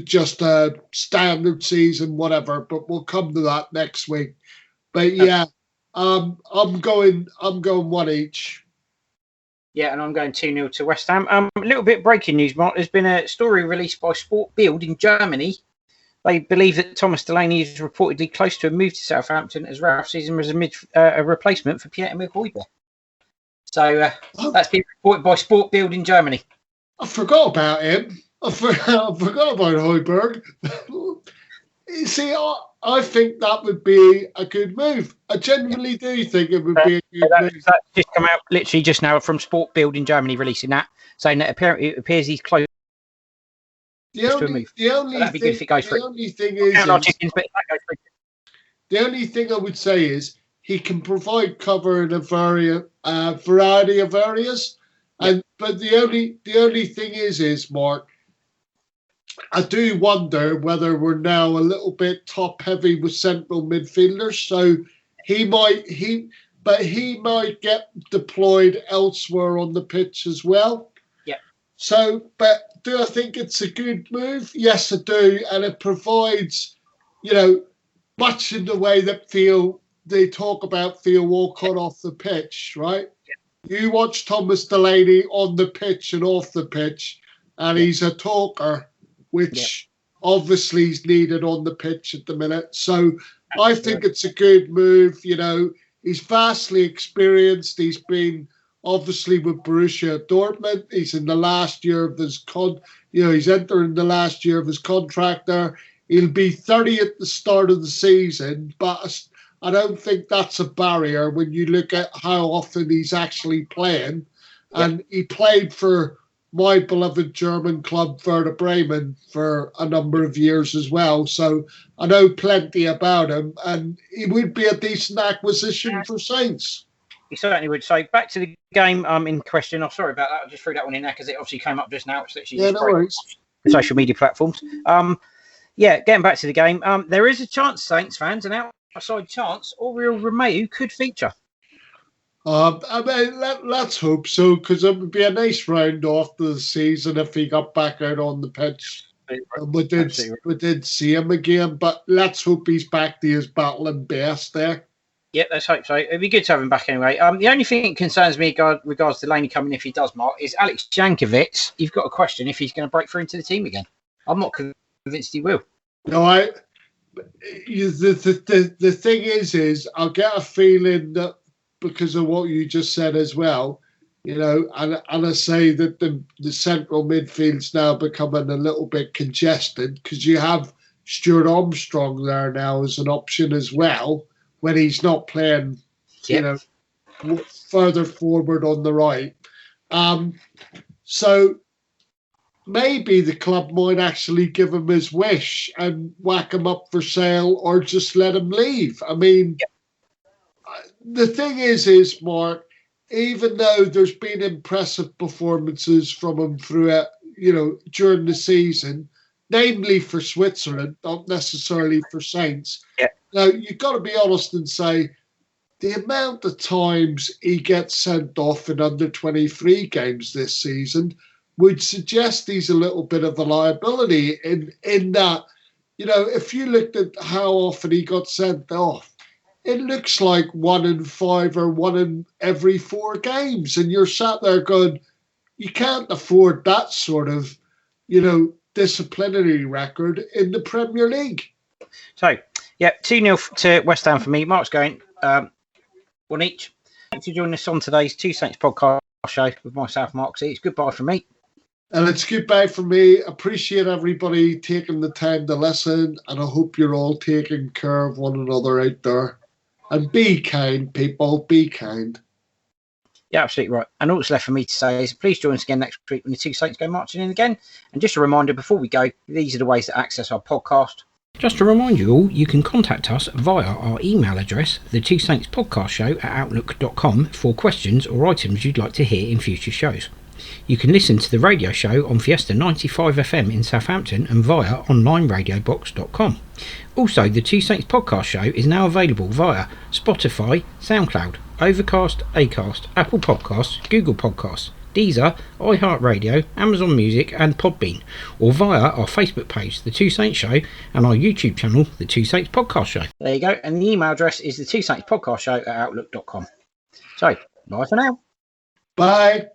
just a standard season, whatever? But we'll come to that next week. But yeah, I'm going one each. Yeah, and I'm going 2-0 to West Ham. A little bit breaking news, Mark. There's been a story released by Sport Bild in Germany. They believe that Thomas Delaney is reportedly close to a move to Southampton as Ralph sees him as a replacement for Pierre-Emile Højbjerg. So that's been reported by Sport Bild in Germany. I forgot about him. I forgot about Højbjerg. You see, I think that would be a good move. I genuinely do think it would be a good move. That's just come out literally just now from Sport Bild in Germany, releasing that, saying that it appears he's close to a move. The only thing I would say is he can provide cover in a variety of areas, but the only thing is Mark, I do wonder whether we're now a little bit top heavy with central midfielders. So he might get deployed elsewhere on the pitch as well. Yeah. So, but do I think it's a good move? Yes, I do, and it provides, much in the way that they talk about Theo Walcott off the pitch, right? Yeah. You watch Thomas Delaney on the pitch and off the pitch, and he's a talker, which obviously is needed on the pitch at the minute. So I think it's a good move. He's vastly experienced. He's been obviously with Borussia Dortmund. He's in the last year of his he's entering the last year of his contract there. He'll be 30 at the start of the season, but I don't think that's a barrier when you look at how often he's actually playing. And he played for my beloved German club, Werder Bremen, for a number of years as well. So I know plenty about him, and he would be a decent acquisition for Saints. He certainly would. So back to the game in question. I'm sorry about that. I just threw that one in there because it obviously came up just now. It's literally no worries. Social media platforms. Getting back to the game. There is a chance, Saints fans, an outside chance, Oriol Romeu could feature. Let's hope so, because it would be a nice round off the season if he got back out on the pitch. We did see him again, but let's hope he's back to his battling best there. Yeah, let's hope so. It'd be good to have him back anyway. The only thing that concerns me regards to Delaney coming, if he does, Mark, is Alex Jankovic. You've got a question if he's going to break through into the team again. I'm not convinced he will. No, the thing is I'll get a feeling that because of what you just said as well, and I say that the central midfield's now becoming a little bit congested because you have Stuart Armstrong there now as an option as well when he's not playing, further forward on the right. So maybe the club might actually give him his wish and whack him up for sale or just let him leave. I mean, the thing is, Mark, even though there's been impressive performances from him throughout, during the season, namely for Switzerland, not necessarily for Saints. Yeah. Now, you've got to be honest and say the amount of times he gets sent off in under-23 games this season would suggest he's a little bit of a liability in that, if you looked at how often he got sent off, it looks like 1 in 5 or 1 in every 4 games. And you're sat there going, you can't afford that sort of, disciplinary record in the Premier League. So, 2-0 to West Ham for me. Mark's going 1 each. Thanks for joining us on today's Two Saints podcast show with myself, Mark C. It's goodbye from me. And it's goodbye from me. Appreciate everybody taking the time to listen, and I hope you're all taking care of one another out there. And be kind, people. Be kind. Yeah, absolutely right. And all that's left for me to say is please join us again next week when the two Saints go marching in again. And just a reminder before we go, these are the ways to access our podcast. Just to remind you all, you can contact us via our email address, the Two Saints Podcast Show at outlook.com, for questions or items you'd like to hear in future shows. You can listen to the radio show on Fiesta 95 FM in Southampton and via onlineradiobox.com. Also, the Two Saints Podcast Show is now available via Spotify, SoundCloud, Overcast, Acast, Apple Podcasts, Google Podcasts, Deezer, iHeartRadio, Amazon Music and Podbean, or via our Facebook page, The Two Saints Show, and our YouTube channel, The Two Saints Podcast Show. There you go. And the email address is the Two Saints Podcast Show at outlook.com. So, bye for now. Bye.